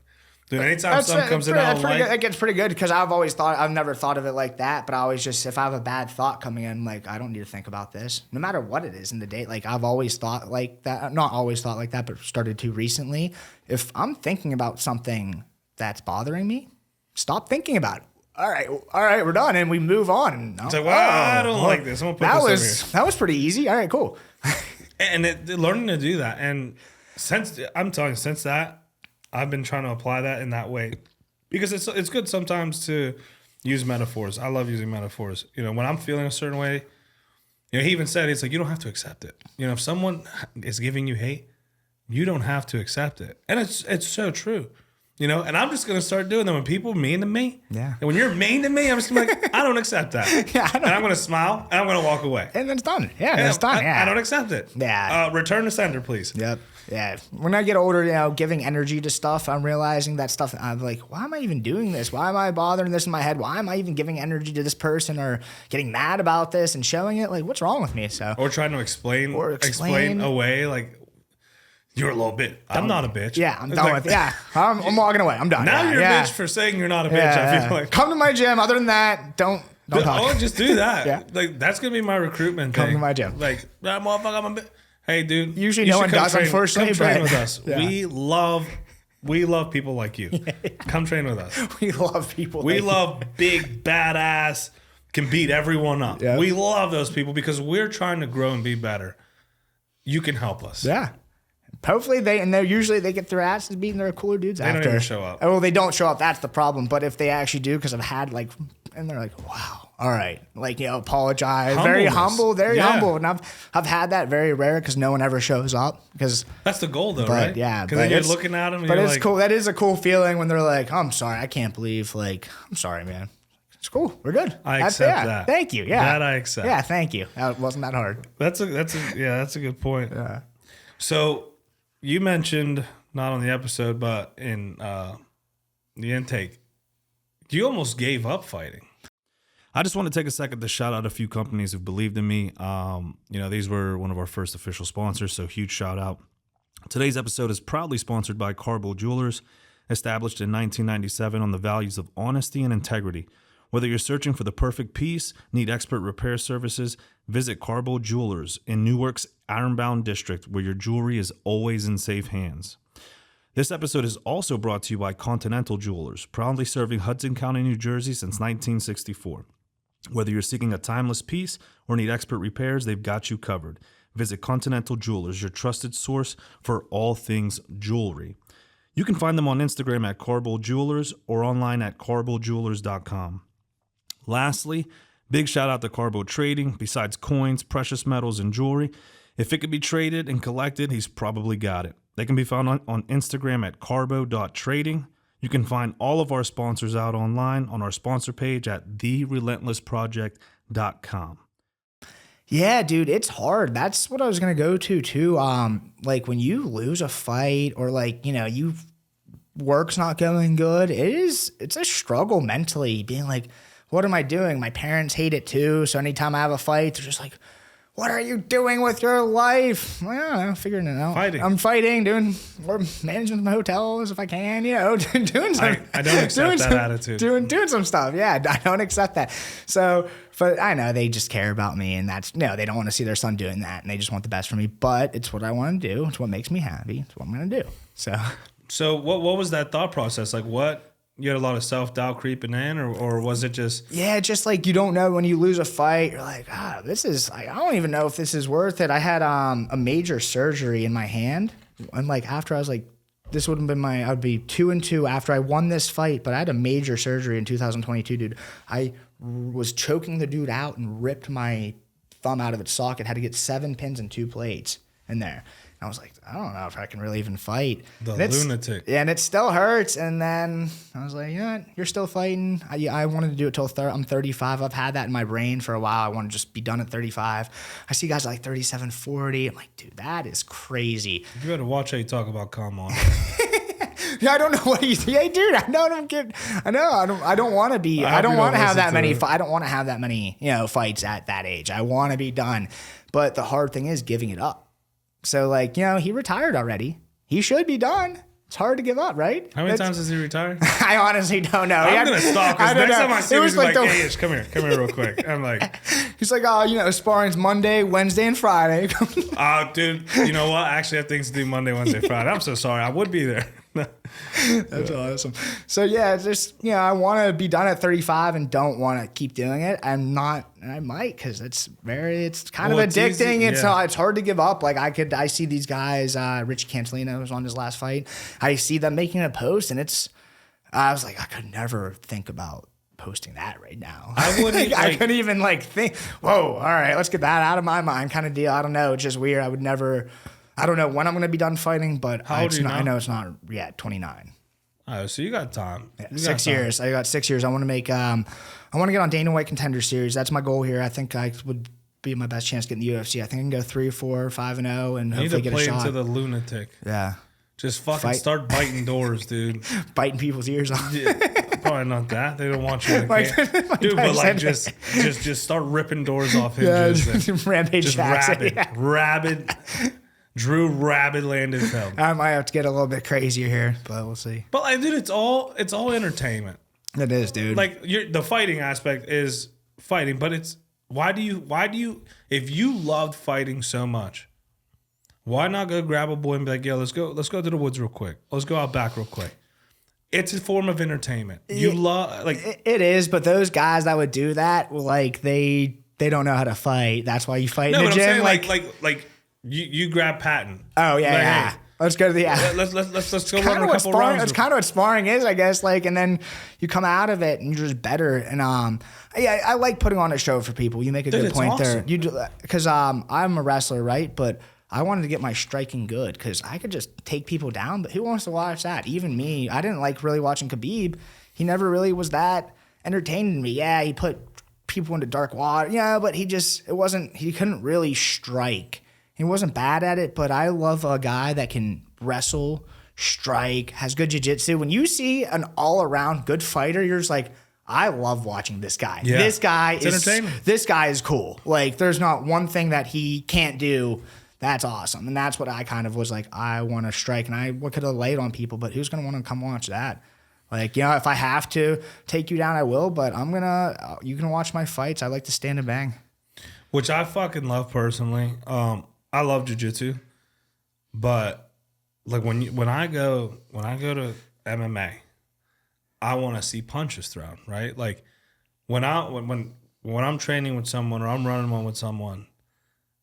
S2: Dude, anytime something comes in,
S1: it gets pretty good, because I've never thought of it like that, but I always just, if I have a bad thought coming in, like, I don't need to think about this, no matter what it is in the day. Like, I've always thought like that, not always thought like that, but started to recently. If I'm thinking about something that's bothering me, stop thinking about it. All right, we're done, and we move on. And
S2: it's like, I don't like this. I'm gonna put this over here.
S1: That was pretty easy. All right, cool.
S2: And learning to do that, and since that, I've been trying to apply that in that way, because it's good sometimes to use metaphors. I love using metaphors. When I'm feeling a certain way, he even said, it's like, you don't have to accept it. If someone is giving you hate, you don't have to accept it. And it's so true. And I'm just going to start doing that when people are mean to me.
S1: Yeah.
S2: And when you're mean to me, I'm just gonna be like, I don't accept that.
S1: Yeah.
S2: And I'm going to smile, and I'm going to walk away.
S1: And then it's done. Yeah, it's done.
S2: I don't accept it.
S1: Yeah.
S2: Return to sender, please.
S1: Yep. Yeah. When I get older, giving energy to stuff, I'm realizing that stuff, I'm like, why am I even doing this? Why am I bothering this in my head? Why am I even giving energy to this person, or getting mad about this and showing it? Like, what's wrong with me? Or
S2: trying to explain away, like, you're a little bitch. I'm not a bitch.
S1: Yeah, I'm done with it. Yeah, I'm walking away. I'm done.
S2: Now you're a bitch for saying you're not a bitch. I feel like.
S1: Come to my gym. Other than that, don't talk.
S2: Oh, just do that.
S1: Yeah.
S2: Like, that's going to be my recruitment thing.
S1: Come to my gym.
S2: Like, that motherfucker, I'm a bitch. Hey, dude.
S1: Usually no one does, unfortunately.
S2: Come train with us. Yeah. We love people like you. Come train with us.
S1: We love people.
S2: We love big, badass, can beat everyone up. Yep. We love those people, because we're trying to grow and be better. You can help us.
S1: Yeah. Hopefully they usually get their asses beaten. They're cooler dudes after.
S2: They don't even show up.
S1: Well, they don't show up. That's the problem. But if they actually do, because I've had and they're like, wow, all right, apologize, very humble, humble, and I've had that very rare, because no one ever shows up. Because
S2: that's the goal, though, right?
S1: Yeah,
S2: because then you're looking at them.
S1: But it's cool. That is a cool feeling when they're like, I'm sorry, I can't believe. I'm sorry, man. It's cool. We're good.
S2: I accept that.
S1: Thank you. Yeah,
S2: that I accept.
S1: Yeah, thank you. That wasn't that hard.
S2: That's a good point.
S1: Yeah.
S2: So you mentioned, not on the episode, but in the intake, you almost gave up fighting. I just want to take a second to shout out a few companies who believed in me. These were one of our first official sponsors, so huge shout out. Today's episode is proudly sponsored by Carbo Jewelers, established in 1997 on the values of honesty and integrity. Whether you're searching for the perfect piece, need expert repair services, visit Carbo Jewelers in Newark's Ironbound District, where your jewelry is always in safe hands. This episode is also brought to you by Continental Jewelers, proudly serving Hudson County, New Jersey since 1964. Whether you're seeking a timeless piece or need expert repairs, they've got you covered. Visit Continental Jewelers, your trusted source for all things jewelry. You can find them on Instagram at Carbo Jewelers or online at carbojewelers.com. Lastly, big shout out to Carbo Trading. Besides coins, precious metals, and jewelry, if it could be traded and collected, he's probably got it. They can be found on Instagram at carbo.trading. You can find all of our sponsors out online on our sponsor page at therelentlessproject.com.
S1: Yeah, dude, it's hard. That's what I was gonna go to too. Like when you lose a fight or like, you work's not going good, it's a struggle mentally being like, what am I doing? My parents hate it too. So anytime I have a fight, they're just like, what are you doing with your life? Well, I don't know, figuring it out. I'm fighting, doing more management of my hotels if I can, doing some.
S2: I don't accept that attitude.
S1: Doing some stuff. Yeah, I don't accept that. So, but I know they just care about me, and they don't want to see their son doing that, and they just want the best for me. But it's what I want to do. It's what makes me happy. It's what I'm gonna do. So
S2: what was that thought process like? What? You had a lot of self-doubt creeping in, or was it just...
S1: Yeah, just like you don't know when you lose a fight. You're like, this is... I don't even know if this is worth it. I had a major surgery in my hand. And like after I was like, this would have been I would be 2-2 after I won this fight. But I had a major surgery in 2022, dude. I was choking the dude out and ripped my thumb out of its socket. Had to get 7 pins and 2 plates in there. I was like, I don't know if I can really even fight.
S2: The lunatic.
S1: Yeah, and it still hurts. And then I was like, you're still fighting. I wanted to do it till I'm 35. I've had that in my brain for a while. I want to just be done at 35. I see guys like 37, 40. I'm like, dude, that is crazy.
S2: You better watch how you talk about calm on.
S1: Yeah, I don't know what he's. Yeah, dude, I know. I don't want to be. I don't want to have that many. I don't want to have that many. Fights at that age. I want to be done. But the hard thing is giving it up. So, like, he retired already. He should be done. It's hard to give up, right?
S2: How many times has he retired?
S1: I honestly don't know.
S2: I'm going to stalk because next time I see him, he's like, hey, come here real quick. I'm like...
S1: He's like, sparring's Monday, Wednesday, and Friday.
S2: Dude, you know what? I actually have things to do Monday, Wednesday, Friday. I'm so sorry. I would be there.
S1: That's awesome. So yeah, it's just I want to be done at 35 and don't want to keep doing it. I'm not, and I might because it's kind of addicting. It's hard to give up. Like I see these guys, Rich Cantalino was on his last fight. I see them making a post, and I was like, I could never think about posting that right now.
S2: I wouldn't.
S1: I couldn't even think. Whoa, all right, let's get that out of my mind, kind of deal. I don't know. It's just weird. I would never. I don't know when I'm going to be done fighting, but I know it's not yet. 29.
S2: Oh, so you got time.
S1: Yeah, 6 years. I got 6 years. I want to make. I want to get on Dana White Contender Series. That's my goal here. I think I would be my best chance getting the UFC. I think I can go 3-4, 5-0, and hopefully get a shot.
S2: You need to play into the lunatic.
S1: Yeah.
S2: Just fucking start biting doors, dude.
S1: Biting people's ears off.
S2: Yeah, probably not that. They don't want you to dude, but like just start ripping doors off hinges.
S1: Yeah, Rampage
S2: just
S1: Jackson.
S2: Rabid. Drew Landefeld.
S1: I might have to get a little bit crazier here, but we'll see.
S2: But like, dude, it's all entertainment.
S1: It is, dude.
S2: Like the fighting aspect is fighting, but it's why do you if you loved fighting so much, why not go grab a boy and be like, yo, let's go to the woods real quick. Let's go out back real quick. It's a form of entertainment. You love
S1: it is, but those guys that would do that, like they don't know how to fight. That's why you fight in the gym.
S2: I'm saying like you grab Patton.
S1: Oh yeah.
S2: Hey,
S1: let's go to the
S2: let's go run a couple rounds.
S1: It's kind of what sparring is, I guess. Like, and then you come out of it and you're just better. And I like putting on a show for people. You make a good point there. You do because I'm a wrestler, right? But I wanted to get my striking good because I could just take people down. But who wants to watch that? Even me. I didn't like really watching Khabib. He never really was that entertaining to me. Yeah, he put people into dark water. Yeah, but he couldn't really strike. He wasn't bad at it, but I love a guy that can wrestle, strike, has good jiu-jitsu. When you see an all-around good fighter, you're just like, I love watching this guy. Yeah. This guy is cool. Like, there's not one thing that he can't do. That's awesome. And that's what I kind of was like, I want to strike. And I could have laid on people, but who's going to want to come watch that? Like, if I have to take you down, I will, but you can watch my fights. I like to stand and bang.
S2: Which I fucking love personally. I love jiu-jitsu, but like when I go to MMA, I want to see punches thrown, right? Like when I'm training with someone or I'm running one with someone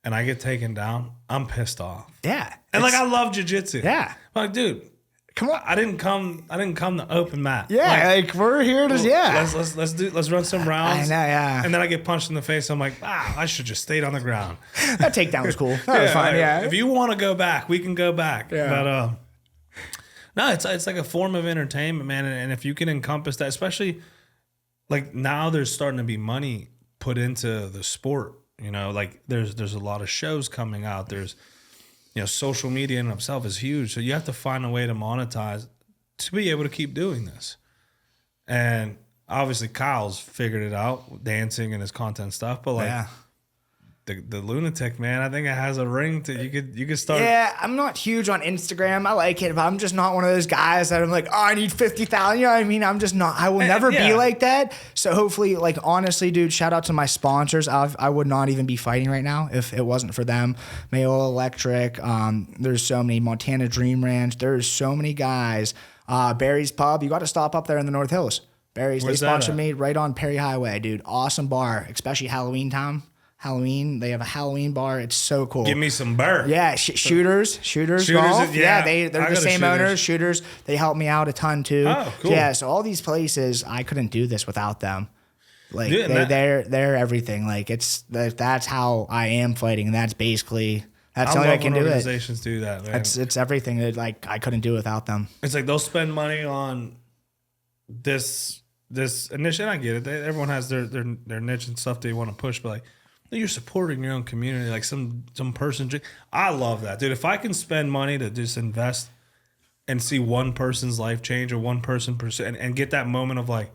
S2: and I get taken down, I'm pissed off.
S1: Yeah.
S2: And like I love jiu-jitsu.
S1: Yeah.
S2: Like, dude, come on. I didn't come to open mat.
S1: Yeah, like we're here to
S2: let's run some rounds.
S1: I know, yeah.
S2: And then I get punched in the face. I'm like, I should just stayed on the ground.
S1: That takedown was cool. That was fun. Yeah.
S2: If you want to go back, we can go back.
S1: Yeah.
S2: No, it's like a form of entertainment, man. And if you can encompass that, especially like now there's starting to be money put into the sport, you know, like there's a lot of shows coming out. There's, you know, social media in itself is huge. So you have to find a way to monetize to be able to keep doing this. And obviously Kyle's figured it out, dancing and his content stuff, but like the lunatic, man, I think it has a ring to you could start.
S1: Yeah, I'm not huge on Instagram. I like it, but I'm just not one of those guys that I'm like, oh, I need 50,000. You know what I mean? I'm just not. I will never be like that. So hopefully, like honestly, dude, shout out to my sponsors. I would not even be fighting right now if it wasn't for them. Mayo Electric. There's so many. Montana Dream Ranch. There's so many guys. Barry's Pub. You got to stop up there in the North Hills. Barry's. They sponsored me right on Perry Highway, dude. Awesome bar, especially Halloween time. Halloween, they have a Halloween bar. It's so cool.
S2: Give me some burr.
S1: Yeah, Shooters Golf.
S2: Yeah,
S1: they're the same owners. Shooters, they help me out a ton too.
S2: Oh, cool.
S1: Yeah, so all these places, I couldn't do this without them. Like
S2: Dude,
S1: they're everything. Like that's how I am fighting. And that's basically the only way I can do it.
S2: Organizations do that, man.
S1: It's everything that like I couldn't do without them.
S2: It's like they'll spend money on this initiative. I get it. Everyone has their niche and stuff they want to push, but like. You're supporting your own community, like some person. I love that, dude. If I can spend money to just invest and see one person's life change or one person and get that moment of like,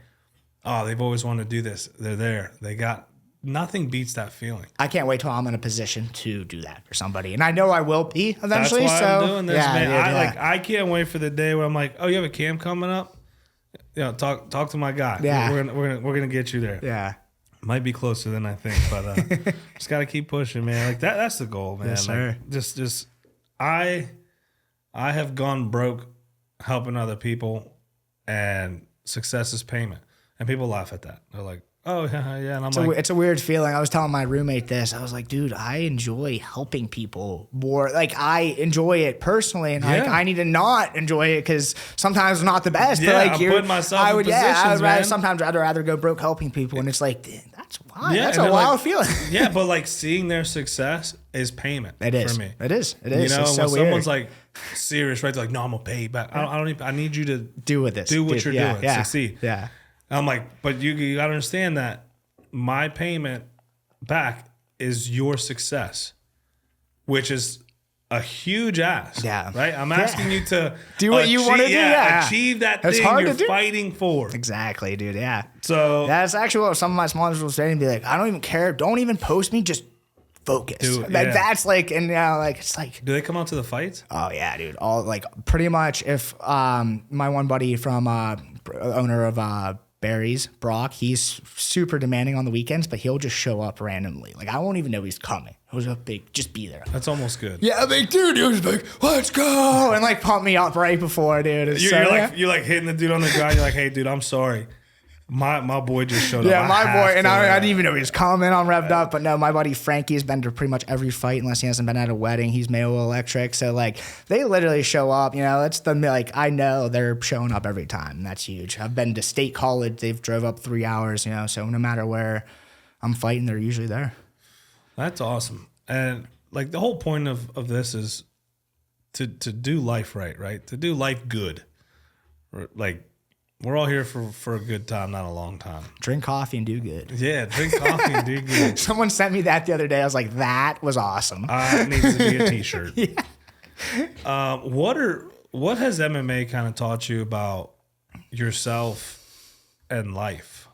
S2: oh, they've always wanted to do this. They're there. Nothing beats that feeling.
S1: I can't wait till I'm in a position to do that for somebody, and I know I will be eventually.
S2: That's why
S1: so
S2: I'm doing this, man. I can't wait for the day where I'm like, oh, you have a camp coming up? You know, talk to my guy.
S1: Yeah,
S2: we're gonna get you there.
S1: Yeah.
S2: Might be closer than I think, but just gotta keep pushing, man. Like that's the goal, man.
S1: Yes, sir.
S2: Like, just I have gone broke helping other people, and success is payment. And people laugh at that. They're like, oh yeah, and
S1: it's a weird feeling. I was telling my roommate this. I was like, dude, I enjoy helping people more. Like I enjoy it personally, and like I need to not enjoy it because sometimes it's not the best.
S2: Yeah,
S1: but like
S2: I'm putting myself in positions, man.
S1: Sometimes I'd rather go broke helping people, and it's like that's wild.
S2: Yeah,
S1: that's a wild feeling.
S2: Yeah, but like seeing their success is payment.
S1: It is
S2: for me.
S1: It is.
S2: You know,
S1: it's so
S2: when
S1: weird.
S2: someone's like serious, right? They're like, no, I'm gonna pay you back. I need you to
S1: do with this.
S2: Do what you're doing.
S1: Yeah.
S2: Succeed.
S1: Yeah.
S2: I'm like, but you gotta understand that my payment back is your success, which is a huge ask.
S1: Yeah.
S2: Right? I'm asking you to
S1: do what you want to do. Yeah.
S2: Achieve that
S1: That's
S2: thing
S1: hard
S2: you're
S1: to do.
S2: fighting for.
S1: Exactly, dude. Yeah.
S2: So
S1: that's actually what some of my sponsors will say and be like, I don't even care. Don't even post me. Just focus.
S2: Dude,
S1: like
S2: yeah.
S1: That's like, and like, it's like,
S2: do they come out to the fights?
S1: Oh yeah, dude. All like pretty much if, my one buddy from, owner of, Barry's, Brock, he's super demanding on the weekends, but he'll just show up randomly. Like I won't even know he's coming. He'll just be there.
S2: That's almost good.
S1: Yeah, like dude, he was like, let's go, and like pump me up right before, dude.
S2: You're like hitting the dude on the ground. You're like, hey, dude, I'm sorry. My boy just showed up.
S1: Yeah, my boy, and I didn't even know he was coming. I'm revved up, but no, my buddy Frankie has been to pretty much every fight unless he hasn't been at a wedding. He's Mayo Electric, so like they literally show up. You know, it's the like I know they're showing up every time. And that's huge. I've been to State College. They've drove up 3 hours. You know, so no matter where I'm fighting, they're usually there.
S2: That's awesome. And like the whole point of this is to do life right? To do life good, like. We're all here for a good time, not a long time.
S1: Drink coffee and do good.
S2: Yeah, drink coffee and do good.
S1: Someone sent me that the other day. I was like, that was awesome.
S2: It needs to be a t-shirt.
S1: Yeah.
S2: What has MMA kind of taught you about yourself and life?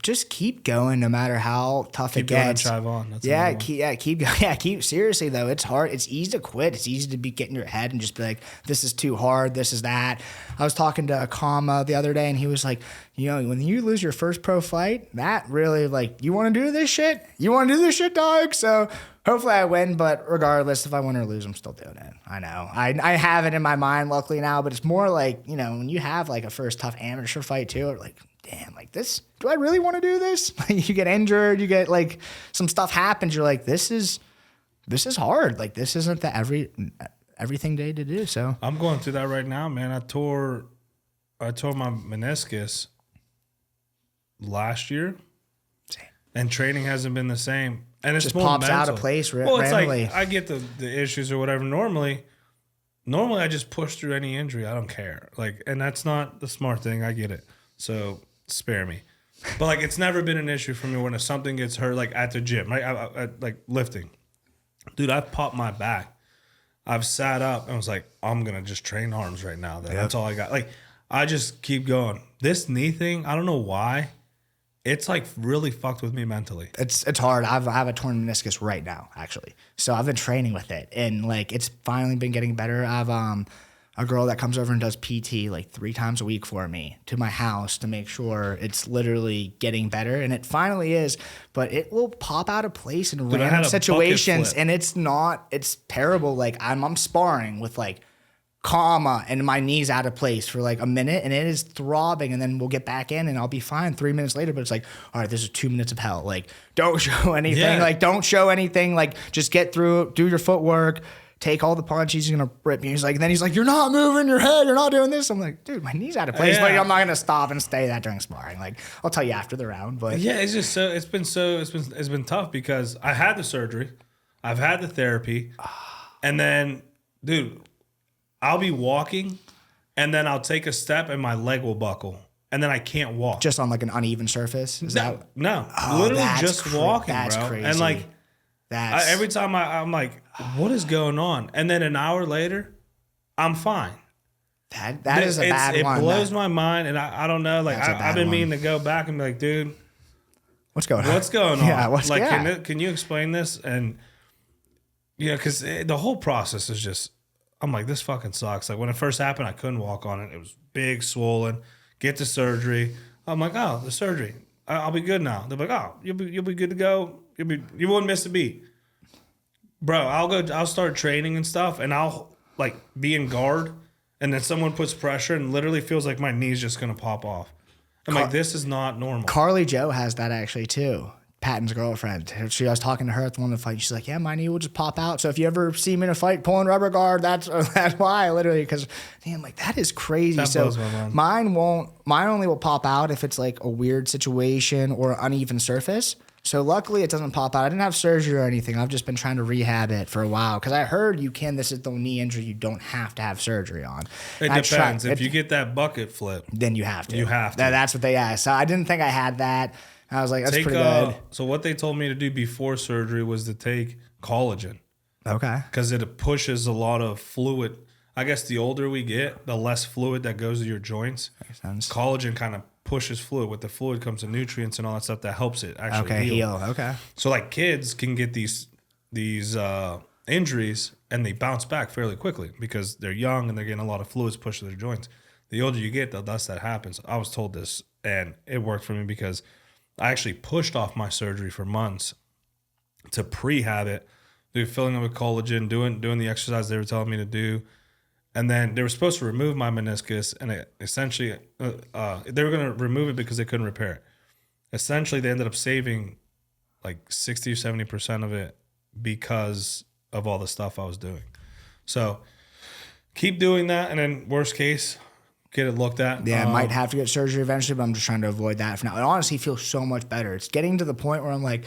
S1: Just keep going no matter how tough it gets.
S2: Keep going and
S1: Keep going. Yeah, keep seriously though. It's hard. It's easy to quit. It's easy to get in your head and just be like, this is too hard. This is that. I was talking to Akama the other day and he was like, you know, when you lose your first pro fight, that really like, you want to do this shit? You want to do this shit, dog? So hopefully I win, but regardless, if I win or lose, I'm still doing it. I know. I have it in my mind luckily now, but it's more like, you know, when you have like a first tough amateur fight too, or like, damn, like this, do I really want to do this? Like you get injured, you get like some stuff happens. You're like, this is hard. Like this isn't the everything day to do. So
S2: I'm going through that right now, man. I tore my meniscus last year, and training hasn't been the same. And it's
S1: just
S2: more
S1: pops
S2: mental.
S1: out of place
S2: Well, it's
S1: randomly.
S2: like I get the issues or whatever normally, normally I just push through any injury. I don't care. Like, and that's not the smart thing. I get it. So spare me. But like, it's never been an issue for me when something gets hurt, like at the gym, right? I like lifting. Dude, I've popped my back. I've sat up and was like, I'm going to just train arms right now. That's all I got. Like, I just keep going. This knee thing, I don't know why. It's like really fucked with me mentally.
S1: It's hard. I have a torn meniscus right now, actually. So I've been training with it, and like it's finally been getting better. I have a girl that comes over and does PT like 3 times a week for me to my house to make sure it's literally getting better, and it finally is. But it will pop out of place in random situations, and it's terrible. Like I'm sparring with like comma and my knee's out of place for like a minute and it is throbbing, and then we'll get back in and I'll be fine 3 minutes later. But it's like, all right, this is 2 minutes of hell. Like, don't show anything.
S2: Yeah.
S1: Like, don't show anything. Like, just get through, do your footwork, take all the punches. He's gonna rip me. He's like, you're not moving your head. You're not doing this. I'm like, dude, my knee's out of place. But I'm not gonna stop and stay that during sparring. Like, I'll tell you after the round. But
S2: yeah, it's just it's been tough because I had the surgery, I've had the therapy, and then, dude, I'll be walking, and then I'll take a step, and my leg will buckle, and then I can't walk.
S1: Just on like an uneven surface?
S2: No,
S1: Oh,
S2: literally just walking,
S1: that's
S2: bro.
S1: crazy.
S2: And like, every time I'm like, what is going on? And then an hour later, I'm fine.
S1: That is a bad one.
S2: It blows my mind, and I don't know. Like, I've been meaning to go back and be like, dude,
S1: what's going on?
S2: What's going on?
S1: Yeah,
S2: can you explain this? And because the whole process is just. I'm like, this fucking sucks. Like when it first happened, I couldn't walk on it. It was big, swollen. Get the surgery. I'm like, oh, the surgery. I'll be good now. They're like, oh, you'll be good to go. You won't miss a beat, bro. I'll start training and stuff, and I'll like be in guard, and then someone puts pressure, and literally feels like my knee's just gonna pop off. I'm like, this is not normal.
S1: Carly Joe has that actually too. Patton's girlfriend. I was talking to her at the one of the fight. She's like, yeah, my knee will just pop out. So if you ever see me in a fight pulling rubber guard, that's why, literally. Because I'm like, that is crazy.
S2: That blows my mind.
S1: Mine only will pop out if it's like a weird situation or uneven surface. So luckily it doesn't pop out. I didn't have surgery or anything. I've just been trying to rehab it for a while. Because I heard this is the knee injury you don't have to have surgery on.
S2: It depends. If you get that bucket flip,
S1: then you have to.
S2: You have to.
S1: That's what they asked. So I didn't think I had that. I was like, that's pretty good.
S2: So what they told me to do before surgery was to take collagen.
S1: Okay.
S2: Because it pushes a lot of fluid. I guess the older we get, the less fluid that goes to your joints. Makes sense. Collagen kind of pushes fluid. With the fluid comes the nutrients and all that stuff that helps it actually heal.
S1: Okay.
S2: So like kids can get these injuries and they bounce back fairly quickly because they're young and they're getting a lot of fluids pushed to their joints. The older you get, the less that happens. I was told this, and it worked for me because I actually pushed off my surgery for months to prehab it, filling it with collagen, doing the exercise they were telling me to do. And then they were supposed to remove my meniscus, and it essentially they were going to remove it because they couldn't repair it. Essentially, they ended up saving like 60 or 70% of it because of all the stuff I was doing. So keep doing that, and then worst case, get it looked at.
S1: Yeah, might have to get surgery eventually, but I'm just trying to avoid that for now. It honestly feels so much better. It's getting to the point where I'm like,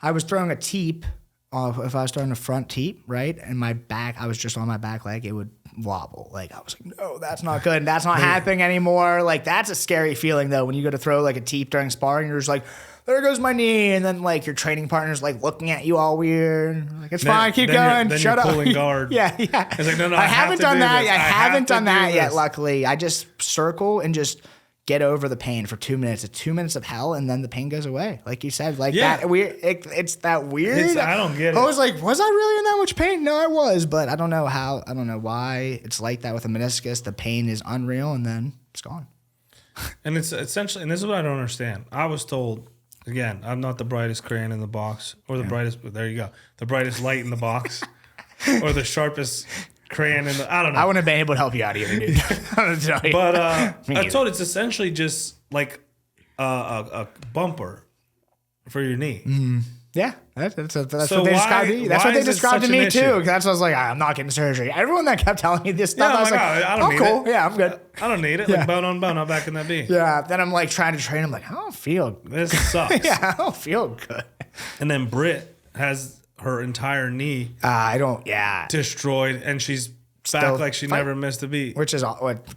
S1: I was throwing a teep, if I was throwing a front teep, right? And my back, I was just on my back leg, it would wobble. Like, I was like, no, that's not good. And that's not happening anymore. Like, that's a scary feeling, though, when you go to throw like a teep during sparring, you're just like, there goes my knee. And then like your training partner's like looking at you all weird. Like, it's fine, keep going.
S2: Then
S1: Shut
S2: you're
S1: up.
S2: pulling guard.
S1: Yeah.
S2: It's like, no,
S1: I haven't done that yet. I haven't done that yet,
S2: this.
S1: luckily. I just circle and just get over the pain for 2 minutes. It's 2 minutes of hell, and then the pain goes away. Like you said, like that weird. It's that weird.
S2: I don't get it.
S1: I was like, was I really in that much pain? No, I was, but I don't know how. I don't know why it's like that with a meniscus. The pain is unreal, and then it's gone.
S2: And it's essentially, and this is what I don't understand. I was told, again, I'm not the brightest crayon in the box, or the brightest. There you go, the brightest light in the box, or the sharpest crayon in the. I don't know.
S1: I wouldn't have been able to help you out either, dude.
S2: But I told it's essentially just like a bumper for your knee.
S1: Mm. Yeah, that's
S2: So
S1: what they described to me. That's what they described to me too. That's why I was like, I'm not getting surgery. Everyone that kept telling me this stuff, I was like,
S2: I don't need
S1: cool.
S2: it.
S1: Yeah, I'm good.
S2: I don't need it. Like bone on bone, how bad can that be?
S1: Yeah. Then I'm like trying to train. I'm like, I don't feel.
S2: This sucks.
S1: Yeah, I don't feel good.
S2: And then Britt has her entire knee
S1: I don't. Yeah.
S2: destroyed, and she's back like she never missed a beat.
S1: Which is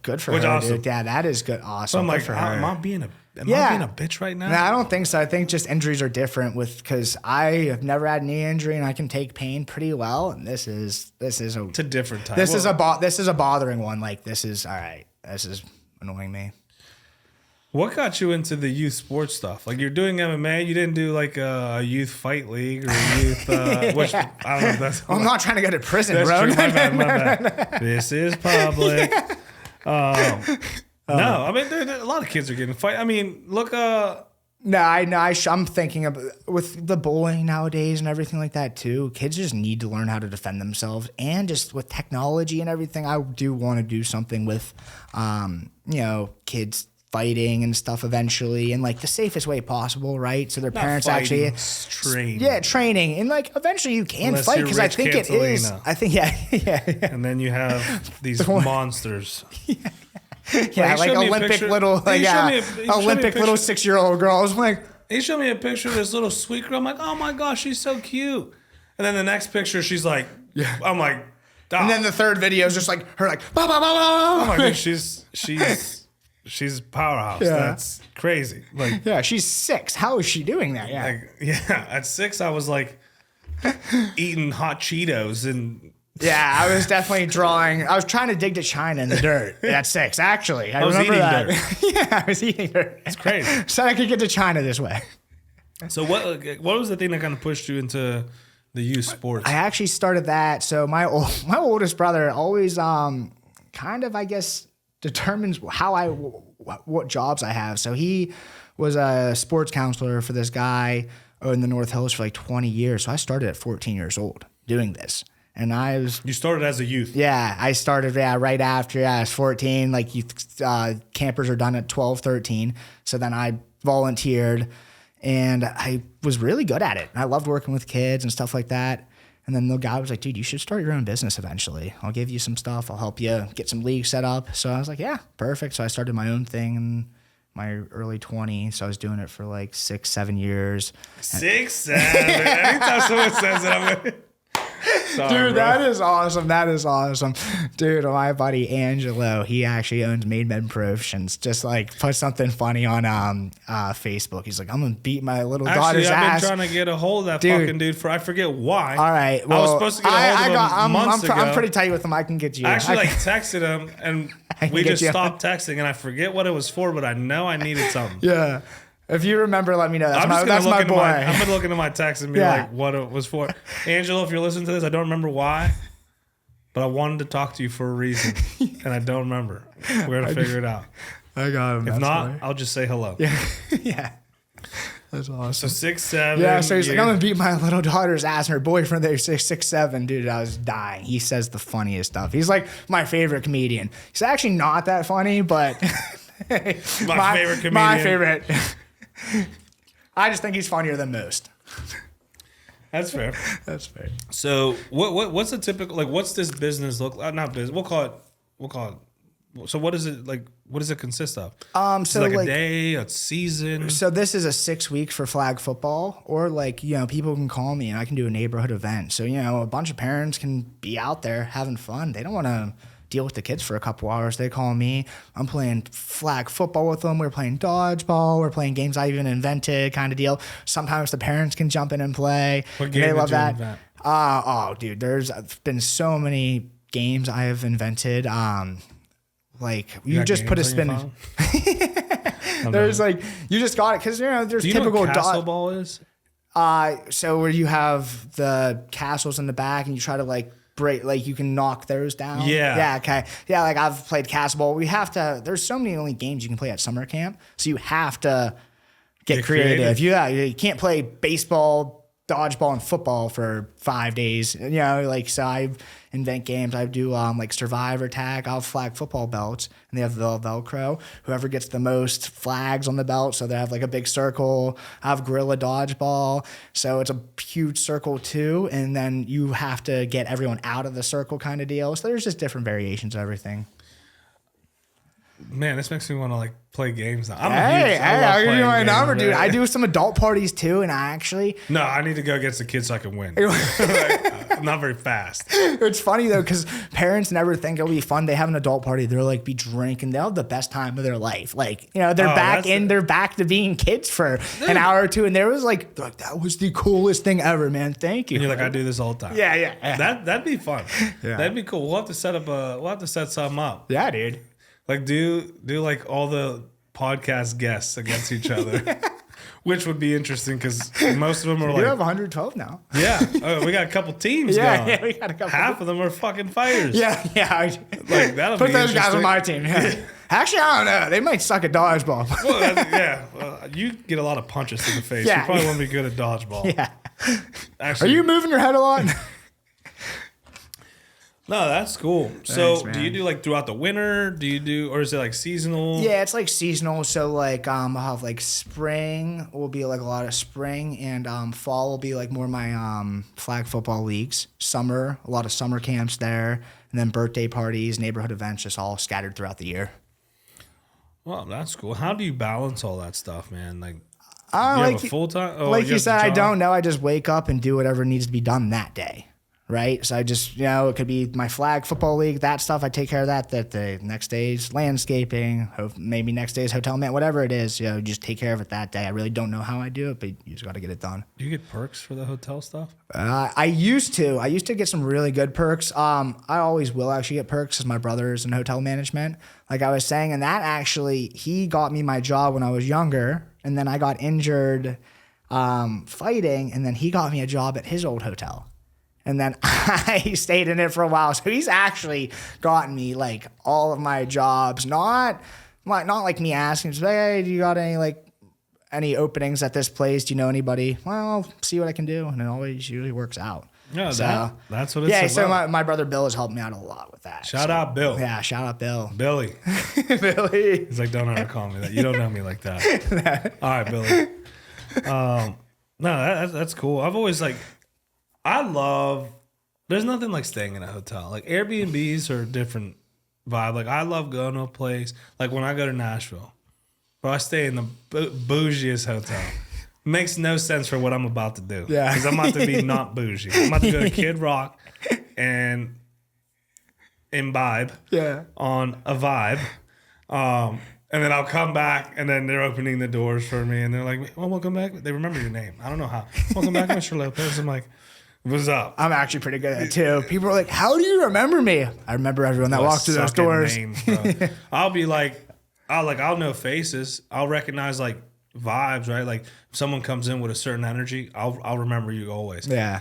S1: good for her,
S2: awesome.
S1: dude. Yeah, that is good. Awesome.
S2: So I'm like,
S1: good for her.
S2: am I being a bitch right now?
S1: No, I don't think so. I think just injuries are different because I have never had knee injury and I can take pain pretty well. And this is
S2: it's a different type.
S1: This is a bothering one. Like this is all right. This is annoying me.
S2: What got you into the youth sports stuff? Like you're doing MMA, you didn't do like a youth fight league or a youth. Which I don't know. If that's
S1: I'm not trying to go to prison,
S2: that's
S1: bro.
S2: True. My bad. This is public. No, I mean a lot of kids are getting fight. I mean, look.
S1: No, I'm thinking of with the bullying nowadays and everything like that too. Kids just need to learn how to defend themselves, and just with technology and everything, I do want to do something with, kids fighting and stuff eventually, and like the safest way possible, right? So their parents actually training, and like eventually you can fight because I think it is. I think yeah.
S2: And then you have these monsters.
S1: Yeah, like Olympic little, Olympic little 6-year-old girls. Like
S2: he showed me a picture of this little sweet girl. I'm like, oh my gosh, she's so cute. And then the next picture, she's like, I'm like, oh.
S1: And then the third video is just like her, like, bah, bah, bah, bah.
S2: Oh my gosh, she's a powerhouse.
S1: Yeah.
S2: That's crazy. Like,
S1: yeah, she's 6. How is she doing that? Yeah,
S2: at 6, I was like eating hot Cheetos and.
S1: Yeah, I was definitely drawing. I was trying to dig to China in the dirt at 6, actually. I remember that. Dirt. Yeah, I was eating dirt.
S2: It's crazy.
S1: So I could get to China this way.
S2: So what was the thing that kind of pushed you into the youth sports?
S1: I actually started that. So my oldest brother always kind of, I guess, determines what jobs I have. So he was a sports counselor for this guy in the North Hills for like 20 years. So I started at 14 years old doing this. And you
S2: started as a youth.
S1: Yeah, I started right after. I was 14. Like youth campers are done at 12, 13. So then I volunteered, and I was really good at it. I loved working with kids and stuff like that. And then the guy was like, dude, you should start your own business eventually. I'll give you some stuff. I'll help you get some leagues set up. So I was like, yeah, perfect. So I started my own thing in my early 20s. So I was doing it for like 6, 7 years.
S2: 6, 7. Anytime someone says it, I'm like... Sorry,
S1: dude, bro. That is awesome. That is awesome. Dude, my buddy Angelo, he actually owns Made Men Promotions. Just like put something funny on Facebook. He's like, I'm going to beat my little daughter's ass.
S2: I've been trying to get a hold of that fucking dude for I forget why.
S1: All right. Well,
S2: I was supposed to get a hold of him months ago.
S1: I'm pretty tight with him. I can get you.
S2: I actually texted him and we just stopped texting and I forget what it was for, but I know I needed something.
S1: Yeah. If you remember, let me know. That's my boy.
S2: I'm going to look into my text and be like, what it was for. Angelo, if you're listening to this, I don't remember why, but I wanted to talk to you for a reason, and I don't remember. We're going to figure it out.
S1: I got him.
S2: If not, I'll just say hello.
S1: Yeah. Yeah. That's awesome.
S2: So 6, 7.
S1: Yeah, so he's like, I'm going to beat my little daughter's ass, and her boyfriend there, 6, 7. Dude, I was dying. He says the funniest stuff. He's like my favorite comedian. He's actually not that funny, but...
S2: my favorite comedian.
S1: My favorite... I just think he's funnier than most.
S2: That's fair.
S1: That's fair.
S2: So what's the typical, like, what's this business look like? Not business. We'll call it. So what is it like? What does it consist of?
S1: So
S2: like a day, a season.
S1: So this is a 6 weeks for flag football, or like, people can call me and I can do a neighborhood event. So, a bunch of parents can be out there having fun. They don't want to deal with the kids for a couple hours. They call me. I'm playing flag football with them. We're playing dodgeball. We're playing games I even invented, kind of deal. Sometimes the parents can jump in and play.
S2: What game
S1: they love
S2: did you
S1: that.
S2: invent?
S1: Dude, there's been so many games I have invented. Like you just put a spin. There's like you just got it because there's typical
S2: know what castle ball is.
S1: So where you have the castles in the back and you try to like break, like you can knock those down. Yeah. Okay. Yeah. Like I've played castle ball. There's so many only games you can play at summer camp. So you have to get creative. You can't play baseball, dodgeball, and football for 5 days. So I invent games. I do like survivor tag. I'll have flag football belts and they have the Velcro. Whoever gets the most flags on the belt. So they have like a big circle. I have gorilla dodgeball. So it's a huge circle too. And then you have to get everyone out of the circle kind of deal. So there's just different variations of everything.
S2: Man, this makes me want to like play games now. I'm
S1: Hey, I'll give you my number, dude.
S2: man.
S1: I do some adult parties too, and I actually.
S2: No, I need to go against the kids so I can win. Like, I'm not very fast.
S1: It's funny though, because parents never think it'll be fun. They have an adult party, they're like be drinking, they'll have the best time of their life. Like, they're they're back to being kids for an hour or two, and there was like that was the coolest thing ever, man. Thank you.
S2: And you're like, I do this all the time.
S1: Yeah.
S2: That'd be fun.
S1: Yeah.
S2: That'd be cool. We'll have to set something up.
S1: Yeah, dude.
S2: Like do like all the podcast guests against each other, which would be interesting because most of them are
S1: You
S2: like
S1: have 112 now.
S2: Yeah. Oh, we got a couple teams going.
S1: Yeah, we got a couple.
S2: Half of them are fucking fighters.
S1: Yeah.
S2: Like that'll
S1: Put
S2: be
S1: those guys on
S2: interesting.
S1: my team. Yeah. Actually, I don't know. They might suck at dodgeball.
S2: Well, you get a lot of punches to the face.
S1: Yeah.
S2: You probably won't be good at dodgeball.
S1: Yeah.
S2: Actually,
S1: Are you moving your head a lot?
S2: No, that's cool. So,
S1: Thanks,
S2: do you
S1: man.
S2: do like throughout the winter? Or is it like seasonal?
S1: Yeah, it's like seasonal. So like I'll have like spring will be like a lot of spring, and fall will be like more my flag football leagues. Summer, a lot of summer camps there, and then birthday parties, neighborhood events, just all scattered throughout the year.
S2: Well, that's cool. How do you balance all that stuff, man? Like, you
S1: Like
S2: have a full time.
S1: like you said, I don't know. I just wake up and do whatever needs to be done that day. Right. So I just, it could be my flag football league, that stuff. I take care of that the next day's landscaping, maybe next day's hotel man, whatever it is, just take care of it that day. I really don't know how I do it, but you just got to get it done.
S2: Do you get perks for the hotel stuff?
S1: I used to get some really good perks. I always will actually get perks because my brother is in hotel management. Like I was saying, and that actually, he got me my job when I was younger, and then I got injured fighting, and then he got me a job at his old hotel. And then I stayed in it for a while. So he's actually gotten me like all of my jobs, not like me asking, hey, do you got any openings at this place? Do you know anybody? Well, I'll see what I can do. And it always usually works out.
S2: Yeah,
S1: so,
S2: that's what it's
S1: about.
S2: about.
S1: So my brother Bill has helped me out a lot with that.
S2: Shout out Bill.
S1: Yeah, shout out Bill.
S2: Billy.
S1: Billy.
S2: He's like, don't ever call me that. You don't know me like that. All right, Billy. No, that's cool. I've always there's nothing like staying in a hotel. Like Airbnbs are a different vibe. Like I love going to a place. Like when I go to Nashville, bro, I stay in the bougiest hotel. Makes no sense for what I'm about to do.
S1: Yeah.
S2: Because I'm about to be not bougie. I'm about to go to Kid Rock and imbibe on a vibe. And then I'll come back, and then they're opening the doors for me, and they're like, well, welcome back. They remember your name. I don't know how. Welcome back, Mr. Lopez. I'm like, what's up?
S1: I'm actually pretty good at it too. People are like, how do you remember me? I remember everyone that walks through those
S2: Sucking
S1: doors.
S2: names, bro. I'll be like, I'll know faces. I'll recognize like vibes, right? Like if someone comes in with a certain energy, I'll remember you always.
S1: Yeah.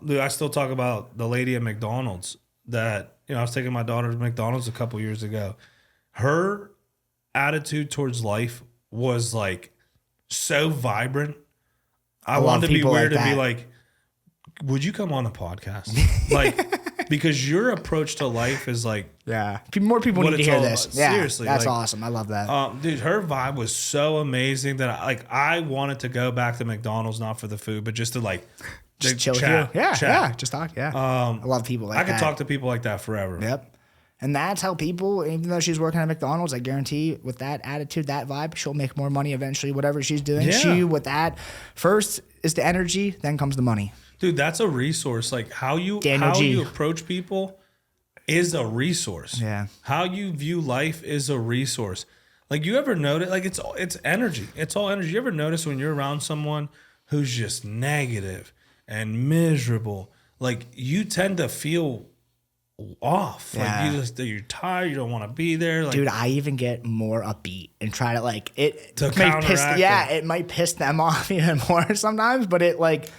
S2: Dude, I still talk about the lady at McDonald's that, I was taking my daughter to McDonald's a couple years ago. Her attitude towards life was like so vibrant. I wanted to be weird and be like, would you come on a podcast? Like, because your approach to life is like,
S1: yeah, more people
S2: what
S1: need to
S2: it's
S1: hear
S2: all
S1: this.
S2: about.
S1: Yeah,
S2: Seriously,
S1: that's
S2: like,
S1: awesome. I love that.
S2: Dude, her vibe was so amazing that I wanted to go back to McDonald's, not for the food, but just to
S1: just chill
S2: chat,
S1: here. Yeah,
S2: chat.
S1: yeah, just talk. Yeah, I love people like that.
S2: I could talk to people like that forever.
S1: Yep. And that's how people, even though she's working at McDonald's, I guarantee with that attitude, that vibe, she'll make more money eventually, whatever she's doing.
S2: Yeah.
S1: She, with that, first is the energy, then comes the money.
S2: Dude, that's a resource. Like how you approach people is a resource.
S1: Yeah.
S2: How you view life is a resource. Like you ever notice, like it's energy. It's all energy. You ever notice when you're around someone who's just negative and miserable, like you tend to feel off.
S1: Yeah.
S2: Like you're tired, you don't want to be there. Like,
S1: Dude, I even get more upbeat and try to
S2: To counteract it.
S1: it might piss them off even more sometimes, but I'm like,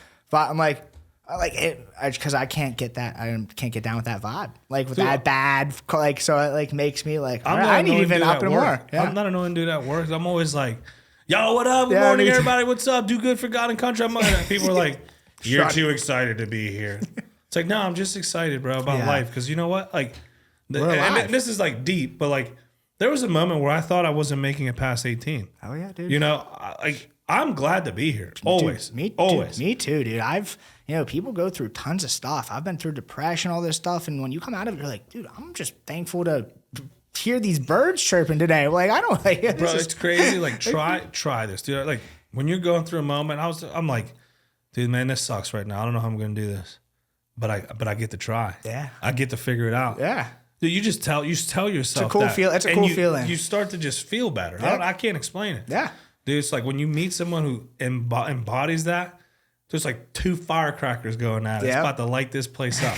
S1: because I can't get that. I can't get down with that vibe. Like with that bad, so it makes me like, I need even up and more. Yeah.
S2: I'm not annoying dude at work. I'm always like, yo, what up? Good morning, everybody. What's up? Do good for God and country. People are like, you're too excited to be here. It's like, no, I'm just excited, bro, about life. Because you know what? Like, and this is like deep, but like, there was a moment where I thought I wasn't making it past 18.
S1: Oh yeah, dude.
S2: I'm glad to be here. Always.
S1: Dude,
S2: always.
S1: Me too, dude. People go through tons of stuff. I've been through depression, all this stuff. And when you come out of it, you're like, dude, I'm just thankful to hear these birds chirping today. Like, I don't like it.
S2: Bro, it's crazy. Like, try this, dude. Like, when you're going through a moment, I'm like, dude, man, this sucks right now. I don't know how I'm gonna do this, but I get to try.
S1: Yeah,
S2: I get to figure it out.
S1: Yeah,
S2: dude, you tell yourself.
S1: It's a cool feel. It's a cool feeling.
S2: You start to just feel better.
S1: Yeah.
S2: I can't explain it.
S1: Yeah,
S2: dude, it's like when you meet someone who embodies that. There's like 2 firecrackers going at it. It's about to light this place up.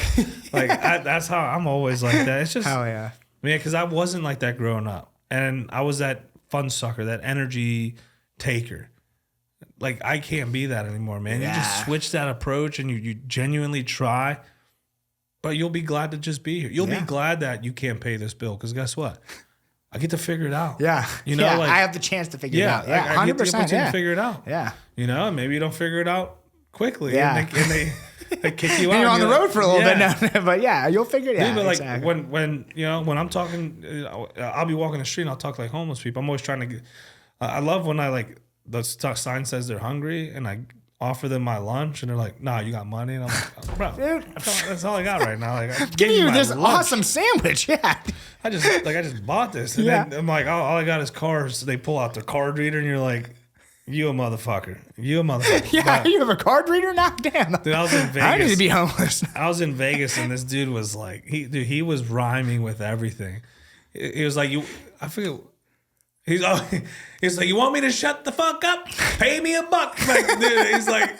S2: Like that's how I'm always like that. It's just,
S1: hell yeah,
S2: man. Because I wasn't like that growing up, and I was that fun sucker, that energy taker. Like I can't be that anymore, man.
S1: Yeah.
S2: You just switch that approach, and you genuinely try. But you'll be glad to just be here. You'll be glad that you can't pay this bill because guess what? I get to figure it out.
S1: Yeah,
S2: you know, like
S1: I have the chance to figure it out. Yeah, 100%.
S2: I get the opportunity to figure it out.
S1: Yeah,
S2: you know, maybe you don't figure it out quickly.
S1: Yeah.
S2: And they kick you out.
S1: And you're on the road for a little bit now, but yeah, you'll figure it out.
S2: But like
S1: exactly.
S2: when you know when I'm talking, I'll be walking the street and I'll talk like homeless people. I'm always trying to get. I love when I like the sign says they're hungry and I offer them my lunch and they're like, "Nah, you got money?" And I'm like, oh, "Bro,
S1: dude,
S2: that's all I got right now. Like,
S1: give you this
S2: lunch.
S1: awesome sandwich." Yeah,
S2: I just bought this, and then I'm like, all I got is cards. So they pull out their card reader, and you're like. You a motherfucker.
S1: Yeah, you have a card reader now? Damn.
S2: Dude, I was in Vegas.
S1: I need to be homeless.
S2: I was in Vegas and this dude was like, he was rhyming with everything. He was like, I forget. He's like, you want me to shut the fuck up? Pay me $1. Like, dude, he's like,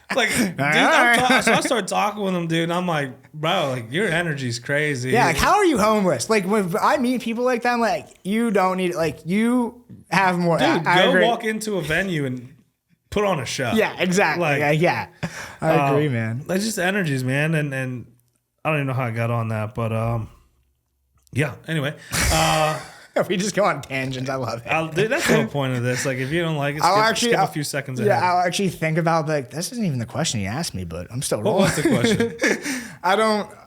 S2: dude, so I started talking with him, dude, and I'm like, bro, like your energy's crazy.
S1: Yeah, like how are you homeless? Like when I meet people like that, I'm like, you don't need, like you have more.
S2: Dude, go walk into a venue and put on a show.
S1: Yeah, exactly.
S2: Like,
S1: yeah, I agree, man.
S2: That's just energies, man, and I don't even know how I got on that, but yeah. Anyway,
S1: we just go on tangents. I love it.
S2: Dude, that's the whole point of this. Like, if you don't like it, skip a few seconds ahead.
S1: Yeah, I'll actually think about like this isn't even the question he asked me, but I'm still rolling.
S2: What was the question?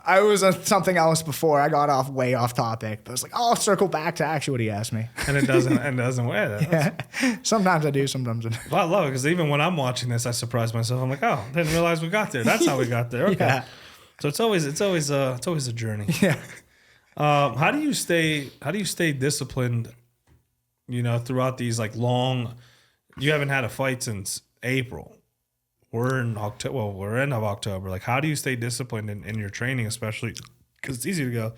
S1: I was on something else before. I got way off topic, but I was like, I'll circle back to actually what he asked me.
S2: And it doesn't wear that.
S1: Yeah. Sometimes I do, sometimes I don't.
S2: Well, I love it because even when I'm watching this, I surprise myself. I'm like, oh, didn't realize we got there. That's how we got there. Okay.
S1: Yeah.
S2: So it's always a journey.
S1: Yeah.
S2: How do you stay disciplined? You know, throughout these like long, you haven't had a fight since April. We're in October. Well, we're end of October. Like, how do you stay disciplined in your training, especially because it's easy to go,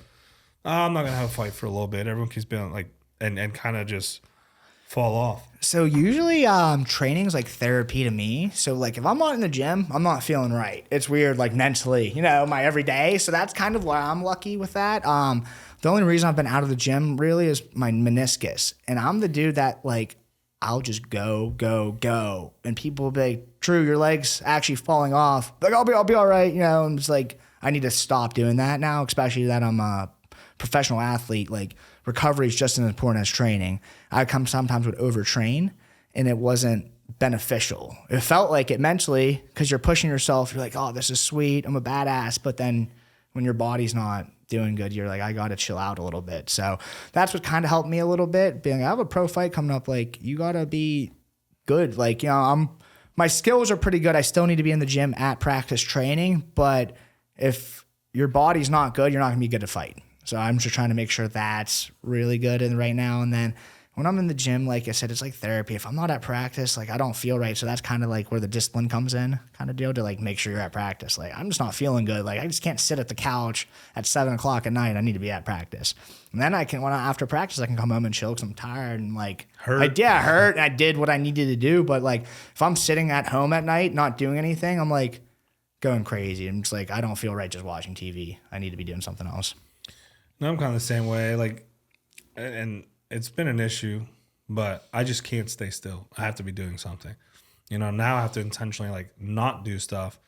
S2: oh, I'm not gonna have a fight for a little bit. Everyone keeps being like, and kind of just fall off.
S1: So usually training is like therapy to me. So like if I'm not in the gym, I'm not feeling right. It's weird, like mentally, you know, my everyday. So that's kind of why I'm lucky with that. The only reason I've been out of the gym really is my meniscus. And I'm the dude that like, I'll just go. And people will be like, Drew, your leg's actually falling off. Like, I'll be all right. You know, and it's like, I need to stop doing that now, especially that I'm a professional athlete. Like recovery is just as important as training. I sometimes would overtrain and it wasn't beneficial. It felt like it mentally because you're pushing yourself. You're like, oh, this is sweet. I'm a badass. But then when your body's not doing good, you're like, I got to chill out a little bit. So that's what kind of helped me a little bit. Being, I have a pro fight coming up. Like, you got to be good. Like, you know, my skills are pretty good. I still need to be in the gym at practice training. But if your body's not good, you're not going to be good to fight. So I'm just trying to make sure that's really good right now. And then when I'm in the gym, like I said, it's like therapy. If I'm not at practice, like I don't feel right. So that's kind of like where the discipline comes in, kind of deal to like make sure you're at practice. Like I'm just not feeling good. Like I just can't sit at the couch at 7:00 at night. I need to be at practice. And then after practice, I can come home and chill because I'm tired and like hurt. I did what I needed to do. But like if I'm sitting at home at night, not doing anything, I'm like going crazy. I'm just like, I don't feel right just watching TV. I need to be doing something else.
S2: No, I'm kind of the same way. Like, and it's been an issue, but I just can't stay still. I have to be doing something. You know, now I have to intentionally like not do stuff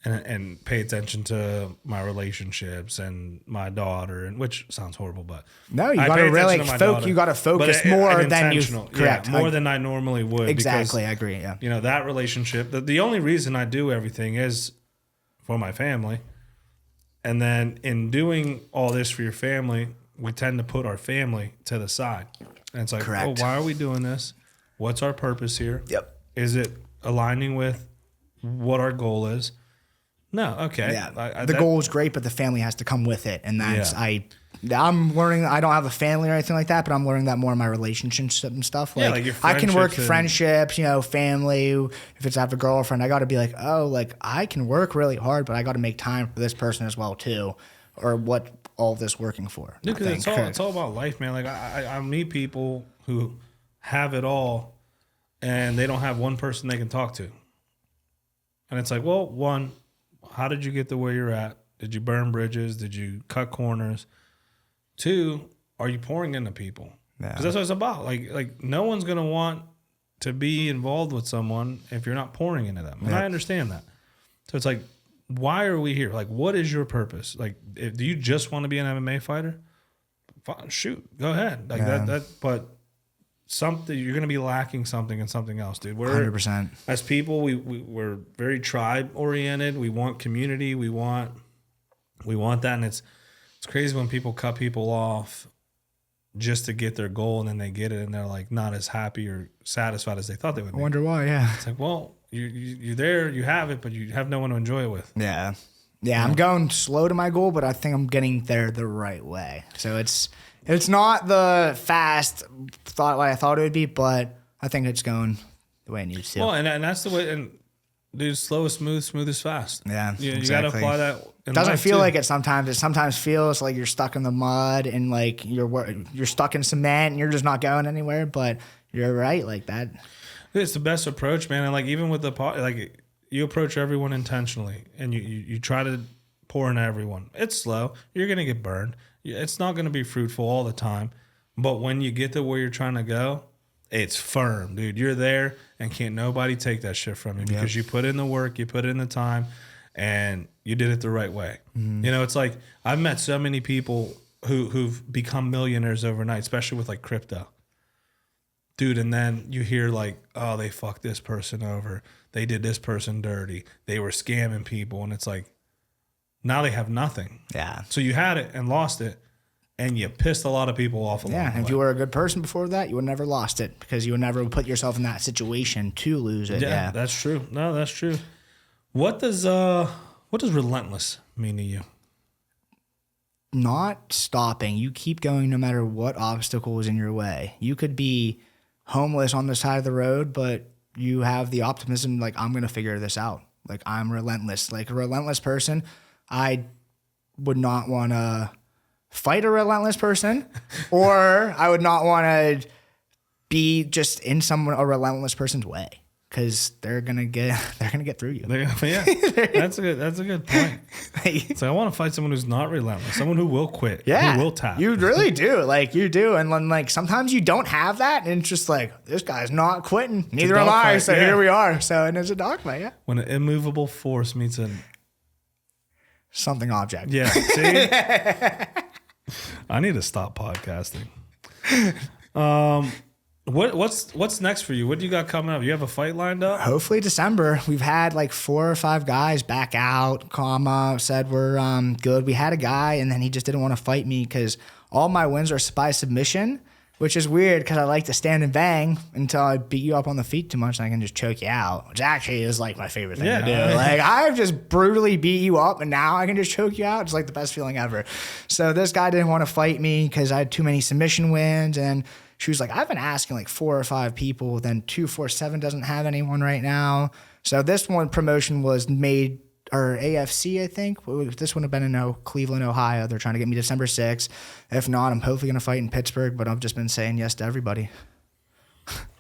S2: and pay attention to my relationships and my daughter, and which sounds horrible, but
S1: no, you got to really you got to focus more than you correct,
S2: more than I normally would.
S1: Exactly,
S2: because,
S1: I agree. Yeah,
S2: you know, that relationship. The only reason I do everything is for my family. And then in doing all this for your family, we tend to put our family to the side. And it's like, oh, why are we doing this? What's our purpose here?
S1: Yep.
S2: Is it aligning with what our goal is? No, okay.
S1: Yeah, the goal is great, but the family has to come with it, and that's I'm learning. I don't have a family or anything like that, but I'm learning that more in my relationships and stuff. Like,
S2: your
S1: I can work
S2: friendships
S1: friendships, family. If it's I have a girlfriend, I got to be like, oh, like I can work really hard, but I got to make time for this person as well too, or what all this working for.
S2: Because it's all about life, man. Like I meet people who have it all, and they don't have one person they can talk to, and it's like, well, one, how did you get to where you're at? Did you burn bridges? Did you cut corners? Two, are you pouring into people? Because that's what it's about. Like no one's gonna want to be involved with someone if you're not pouring into them. And I understand that. So it's like, why are we here? Like, what is your purpose? Like, do you just want to be an MMA fighter? Fine, shoot, go ahead. Like that. But something you're gonna be lacking something in something else, dude.
S1: 100%.
S2: As people, we're very tribe oriented. We want community. We want that, and it's crazy when people cut people off just to get their goal, and then they get it, and they're like not as happy or satisfied as they thought they would be.
S1: I wonder why. Yeah,
S2: it's like, well, you're there, you have it, but you have no one to enjoy it with.
S1: Yeah. I'm going slow to my goal, but I think I'm getting there the right way. So it's not the fast thought like I thought it would be, but I think it's going the way it needs to.
S2: Well, and that's the way. And dude, slow is smooth, smooth is fast.
S1: Yeah,
S2: you
S1: exactly.
S2: got to apply that.
S1: It doesn't feel like it sometimes. It sometimes feels like you're stuck in the mud and like you're stuck in cement and you're just not going anywhere. But you're right, like that.
S2: It's the best approach, man. And like even with the like you approach everyone intentionally, and you try to pour into everyone. It's slow. You're gonna get burned. It's not gonna be fruitful all the time. But when you get to where you're trying to go, it's firm, dude. You're there, and can't nobody take that shit from you because you put in the work, you put in the time, and you did it the right way. Mm-hmm. It's like I've met so many people who've become millionaires overnight, especially with like crypto. Dude, and then you hear like, oh, they fucked this person over. They did this person dirty. They were scamming people. And it's like, now they have nothing.
S1: Yeah.
S2: So you had it and lost it, and you pissed a lot of people off along the way.
S1: If you were a good person before that, you would never lost it because you would never put yourself in that situation to lose it. Yeah.
S2: That's true. No, that's true. What does relentless mean to you?
S1: Not stopping. You keep going no matter what obstacle is in your way. You could be homeless on the side of the road, but you have the optimism like, I'm going to figure this out. Like, I'm relentless. Like a relentless person, I would not want to fight a relentless person, or I would not want to be just in a relentless person's way, because they're gonna get through you.
S2: Yeah, that's a good point. So I want to fight someone who's not relentless, someone who will quit, who will tap.
S1: You really do, like you do, and then like sometimes you don't have that, and it's just like, this guy's not quitting, neither am I. So here we are. So and it's a dogfight. Yeah, when
S2: an immovable force meets
S1: something object.
S2: Yeah, see. I need to stop podcasting. What's next for you? What do you got coming up? You have a fight lined up?
S1: Hopefully December. We've had like 4 or 5 guys back out, said we're good. We had a guy, and then he just didn't want to fight me because all my wins are by submission, which is weird because I like to stand and bang until I beat you up on the feet too much and I can just choke you out, which actually is like my favorite thing to do. Like, I've just brutally beat you up and now I can just choke you out. It's like the best feeling ever. So this guy didn't want to fight me because I had too many submission wins, and she was like, I've been asking like 4 or 5 people, then 247 doesn't have anyone right now. So this one promotion was made, or AFC, I think. This would have been in Cleveland, Ohio. They're trying to get me December 6th. If not, I'm hopefully going to fight in Pittsburgh, but I've just been saying yes to everybody.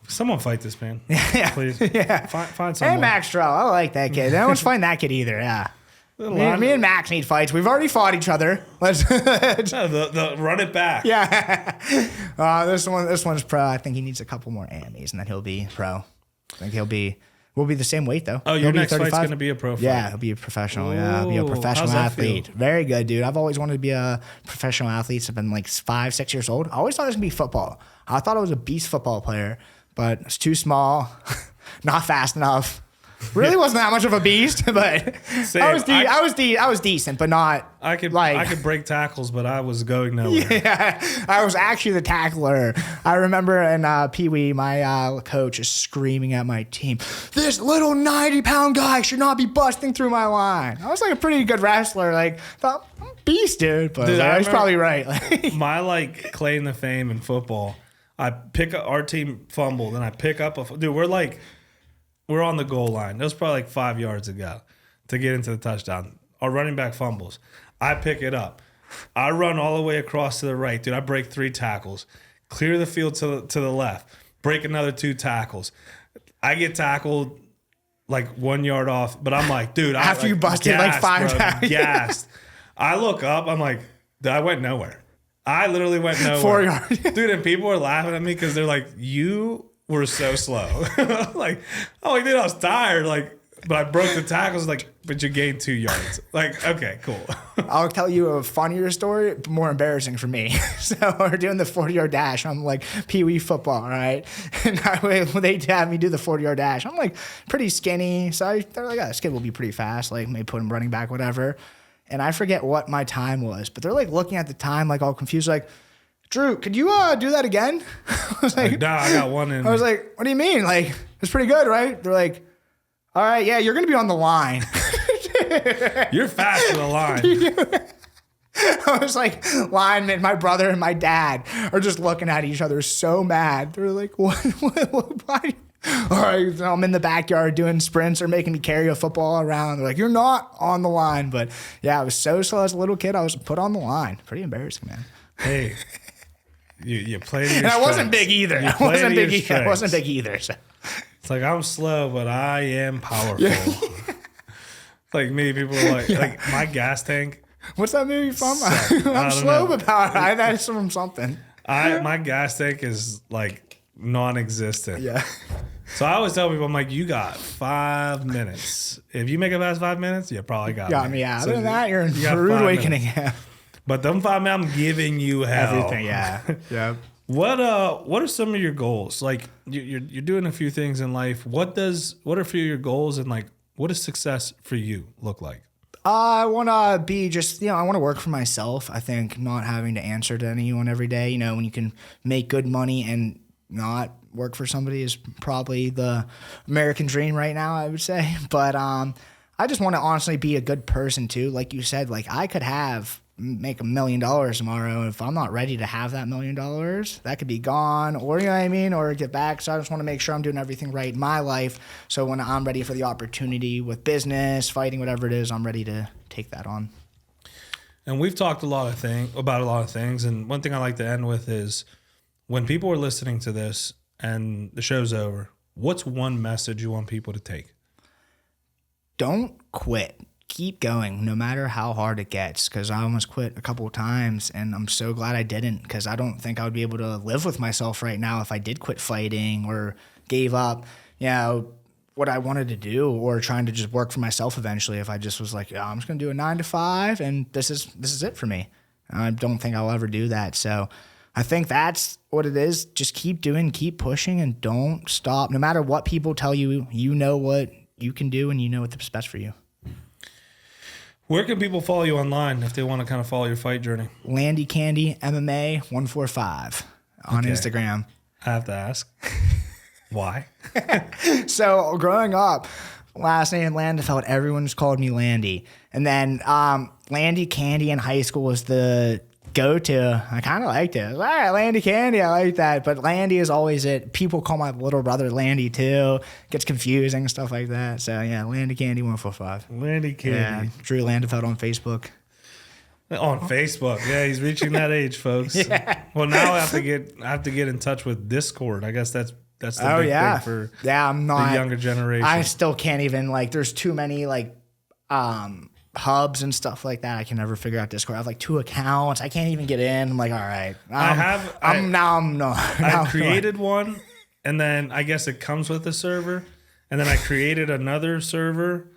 S2: Someone fight this man.
S1: Yeah.
S2: Please.
S1: Yeah.
S2: Find someone.
S1: And Max Stroh. I like that kid. No one's fighting that kid either. Yeah. Me and Max need fights. We've already fought each other. Let's
S2: the run it back.
S1: Yeah. This one's pro. I think he needs a couple more AMEs, and then he'll be pro. I think we'll be the same weight though.
S2: Oh, your next fight's going to be a pro fight?
S1: Yeah, he'll be a professional. Yeah, I'll be a professional athlete. Very good, dude. I've always wanted to be a professional athlete. I've been like 5, 6 years old. I always thought it was going to be football. I thought I was a beast football player, but it's too small, not fast enough. Really wasn't that much of a beast, but
S2: Same.
S1: I was decent, but not.
S2: I could break tackles, but I was going nowhere.
S1: Yeah, I was actually the tackler. I remember in Pee Wee, my coach is screaming at my team, "This little 90-pound guy should not be busting through my line." I was like a pretty good wrestler, like thought beast, dude. But I was probably right.
S2: My claim to fame in football. I pick up our team fumbled, and I pick up dude. We're on the goal line. That was probably like 5 yards ago to get into the touchdown. Our running back fumbles. I pick it up. I run all the way across to the right, dude. I break 3 tackles, clear the field to the left, break another 2 tackles. I get tackled like 1 yard off, but I'm like, dude,
S1: after you busted like 5
S2: tackles, gassed. I look up, I'm like, dude, I went nowhere. I literally went nowhere.
S1: 4 yards.
S2: Dude, and people are laughing at me because they're like, you were so slow. Like, oh, dude, I was tired. Like, but I broke the tackles. Like, but you gained 2 yards. Like, okay, cool.
S1: I'll tell you a funnier story, but more embarrassing for me. So we're doing the 40-yard dash. I'm like Pee Wee football, right? And they have me do the 40-yard dash. I'm like pretty skinny, so they're like, "Oh, this kid will be pretty fast." Like, maybe put him running back, whatever. And I forget what my time was, but they're like looking at the time, like all confused, like, "Drew, could you do that again?" I was like,
S2: nah, I got one in.
S1: I was like, "What do you mean? Like, it's pretty good, right?" They're like, "All right, yeah, you're gonna be on the line."
S2: You're fast to the line.
S1: I was like, lineman, my brother and my dad are just looking at each other so mad. They're like, what why? All right, so I'm in the backyard doing sprints or making me carry a football around. They're like, "You're not on the line." But yeah, I was so slow as a little kid. I was put on the line. Pretty embarrassing, man.
S2: Hey, you played your
S1: And I
S2: strengths.
S1: wasn't big either. I wasn't big either. So.
S2: It's like, I'm slow, but I am powerful. Yeah. Like, many people are like my gas tank.
S1: What's that movie from? I'm slow but powerful. That's from something.
S2: My gas tank is like non-existent.
S1: Yeah.
S2: So I always tell people, I'm like, you got 5 minutes. If you make it past 5 minutes, you probably got me.
S1: Yeah.
S2: So
S1: Other than that, you're in rude awakening. Yeah.
S2: But them 5 minutes, I'm giving you hell.
S1: Everything, yeah. Yeah.
S2: What are some of your goals? Like, you're doing a few things in life. What are a few of your goals, and like, what does success for you look like?
S1: I want to be just, I want to work for myself. I think not having to answer to anyone every day, when you can make good money and not work for somebody is probably the American dream right now, I would say. But I just want to honestly be a good person too. Like you said, like I could make $1 million tomorrow. If I'm not ready to have that $1 million, that could be gone, or you know what I mean, or get back. So I just want to make sure I'm doing everything right in my life. So when I'm ready for the opportunity with business, fighting, whatever it is, I'm ready to take that on.
S2: And we've talked about a lot of things. And one thing I like to end with is, when people are listening to this and the show's over, what's one message you want people to take?
S1: Don't quit. Keep going no matter how hard it gets, because I almost quit a couple of times and I'm so glad I didn't, because I don't think I would be able to live with myself right now if I did quit fighting or gave up what I wanted to do, or trying to just work for myself eventually. If I just was like, I'm just gonna do a 9 to 5 and this is it for me. I don't think I'll ever do that. So I think that's what it is. Just keep doing, keep pushing, and don't stop. No matter what people tell you, you know what you can do and you know what's best for you.
S2: Where can people follow you online if they want to kind of follow your fight journey?
S1: Landy Candy MMA 145 on Instagram.
S2: I have to ask. Why?
S1: So growing up, last name Landefeld, everyone just called me Landy. And then Landy Candy in high school was the go-to. I kind of liked it. I was like, all right, Landy Candy, I like that. But Landy is always it. People call my little brother Landy too. Gets confusing and stuff like that. So yeah, Landy Candy 145.
S2: Landy Candy.
S1: Yeah, Drew Landefeld on Facebook.
S2: On Facebook, yeah, he's reaching that age, folks. Yeah. Well, now I have to get in touch with Discord. I guess that's the big thing for
S1: I'm not
S2: the younger generation.
S1: I still can't even there's too many hubs and stuff like that. I can never figure out Discord. I have 2 accounts. I can't even get in. I'm like, all right.
S2: I created one, and then I guess it comes with a server, and then I created another server.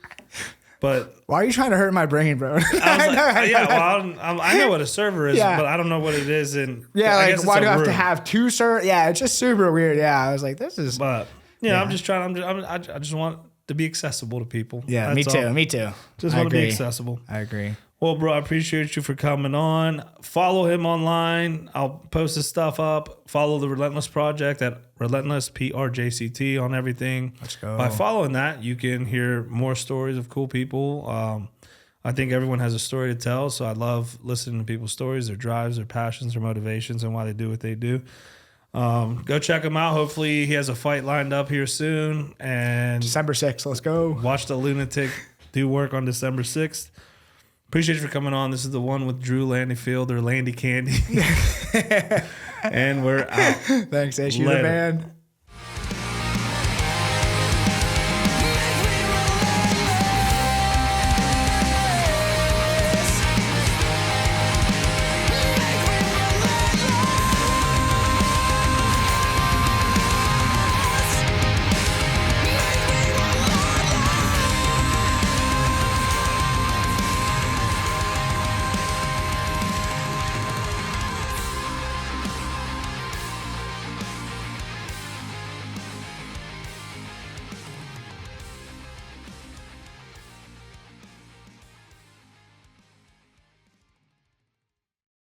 S2: But
S1: why are you trying to hurt my brain, bro?
S2: I know what a server is, but I don't know what it is. And
S1: I guess why do I have to have 2 servers? Yeah, it's just super weird. Yeah, I was like, this is.
S2: But I'm just trying. I just want to be accessible to people.
S1: Yeah,
S2: That's all.
S1: me too.
S2: Just
S1: I
S2: want to be
S1: agree.
S2: accessible.
S1: I agree.
S2: Well, bro, I appreciate you for coming on. Follow him online. I'll post his stuff up. Follow the Relentless Project at Relentless PRJCT on everything.
S1: Let's go.
S2: By following that, you can hear more stories of cool people. I think everyone has a story to tell, so I love listening to people's stories, their drives, their passions, their motivations, and why they do what they do. Go check him out. Hopefully he has a fight lined up here soon. And
S1: December 6th. Let's go.
S2: watch the Lunatic do work on December 6th. Appreciate you for coming on. This is the one with Drew Landefeld or Landy Candy. And we're out.
S1: Thanks, Ash. You're the
S2: Later.
S1: man.